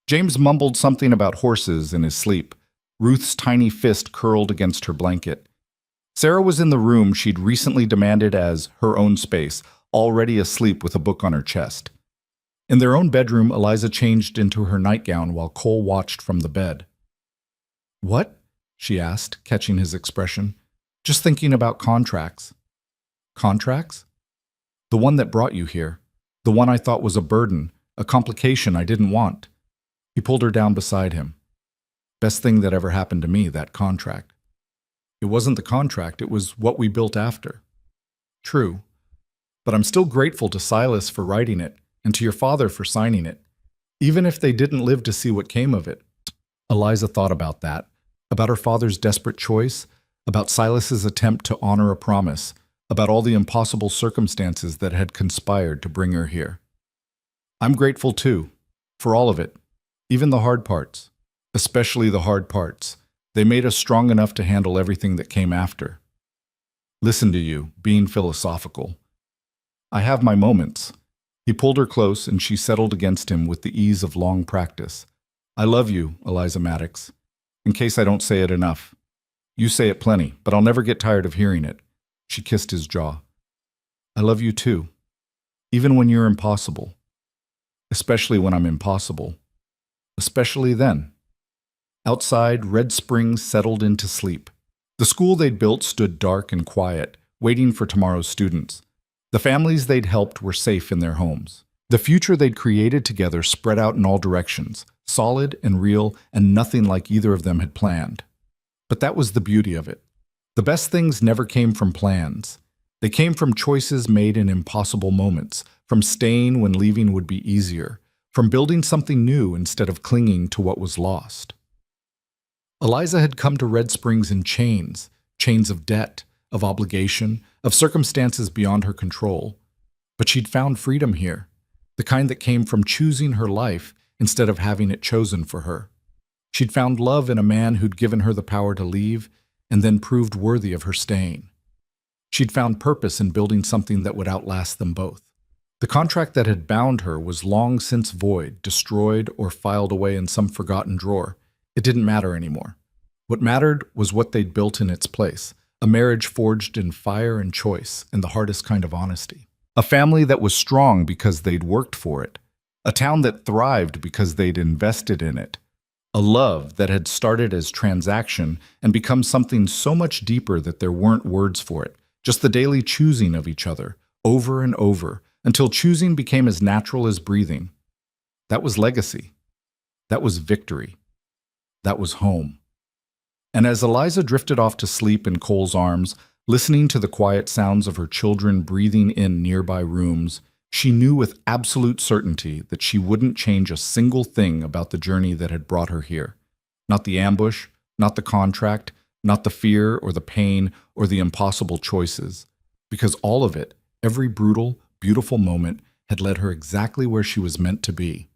James mumbled something about horses in his sleep. Ruth's tiny fist curled against her blanket. Sarah was in the room she'd recently demanded as her own space, already asleep with a book on her chest. In their own bedroom, Eliza changed into her nightgown while Cole watched from the bed. "What?" she asked, catching his expression. "Just thinking about contracts." Contracts? The one that brought you here. The one I thought was a burden, a complication I didn't want. He pulled her down beside him. Best thing that ever happened to me, that contract. It wasn't the contract, it was what we built after. True. But I'm still grateful to Silas for writing it, and to your father for signing it, even if they didn't live to see what came of it. Eliza thought about that, about her father's desperate choice, about Silas's attempt to honor a promise, about all the impossible circumstances that had conspired to bring her here. I'm grateful too, for all of it, even the hard parts, especially the hard parts. They made us strong enough to handle everything that came after. Listen to you, being philosophical. I have my moments. He pulled her close and she settled against him with the ease of long practice. I love you, Eliza Maddox. In case I don't say it enough. You say it plenty, but I'll never get tired of hearing it. She kissed his jaw. I love you too, even when you're impossible. Especially when I'm impossible. Especially then. Outside, Red Springs settled into sleep. The school they'd built stood dark and quiet, waiting for tomorrow's students. The families they'd helped were safe in their homes. The future they'd created together spread out in all directions, solid and real, and nothing like either of them had planned. But that was the beauty of it. The best things never came from plans. They came from choices made in impossible moments, from staying when leaving would be easier, from building something new instead of clinging to what was lost. Eliza had come to Red Springs in chains, chains of debt, of obligation, of circumstances beyond her control. But she'd found freedom here, the kind that came from choosing her life instead of having it chosen for her. She'd found love in a man who'd given her the power to leave and then proved worthy of her staying. She'd found purpose in building something that would outlast them both. The contract that had bound her was long since void, destroyed, or filed away in some forgotten drawer. It didn't matter anymore. What mattered was what they'd built in its place, a marriage forged in fire and choice and the hardest kind of honesty. A family that was strong because they'd worked for it. A town that thrived because they'd invested in it. A love that had started as transaction and become something so much deeper that there weren't words for it, just the daily choosing of each other, over and over, until choosing became as natural as breathing. That was legacy. That was victory. That was home. And as Eliza drifted off to sleep in Cole's arms, listening to the quiet sounds of her children breathing in nearby rooms, she knew with absolute certainty that she wouldn't change a single thing about the journey that had brought her here. Not the ambush, not the contract, not the fear or the pain or the impossible choices. Because all of it, every brutal, beautiful moment, had led her exactly where she was meant to be.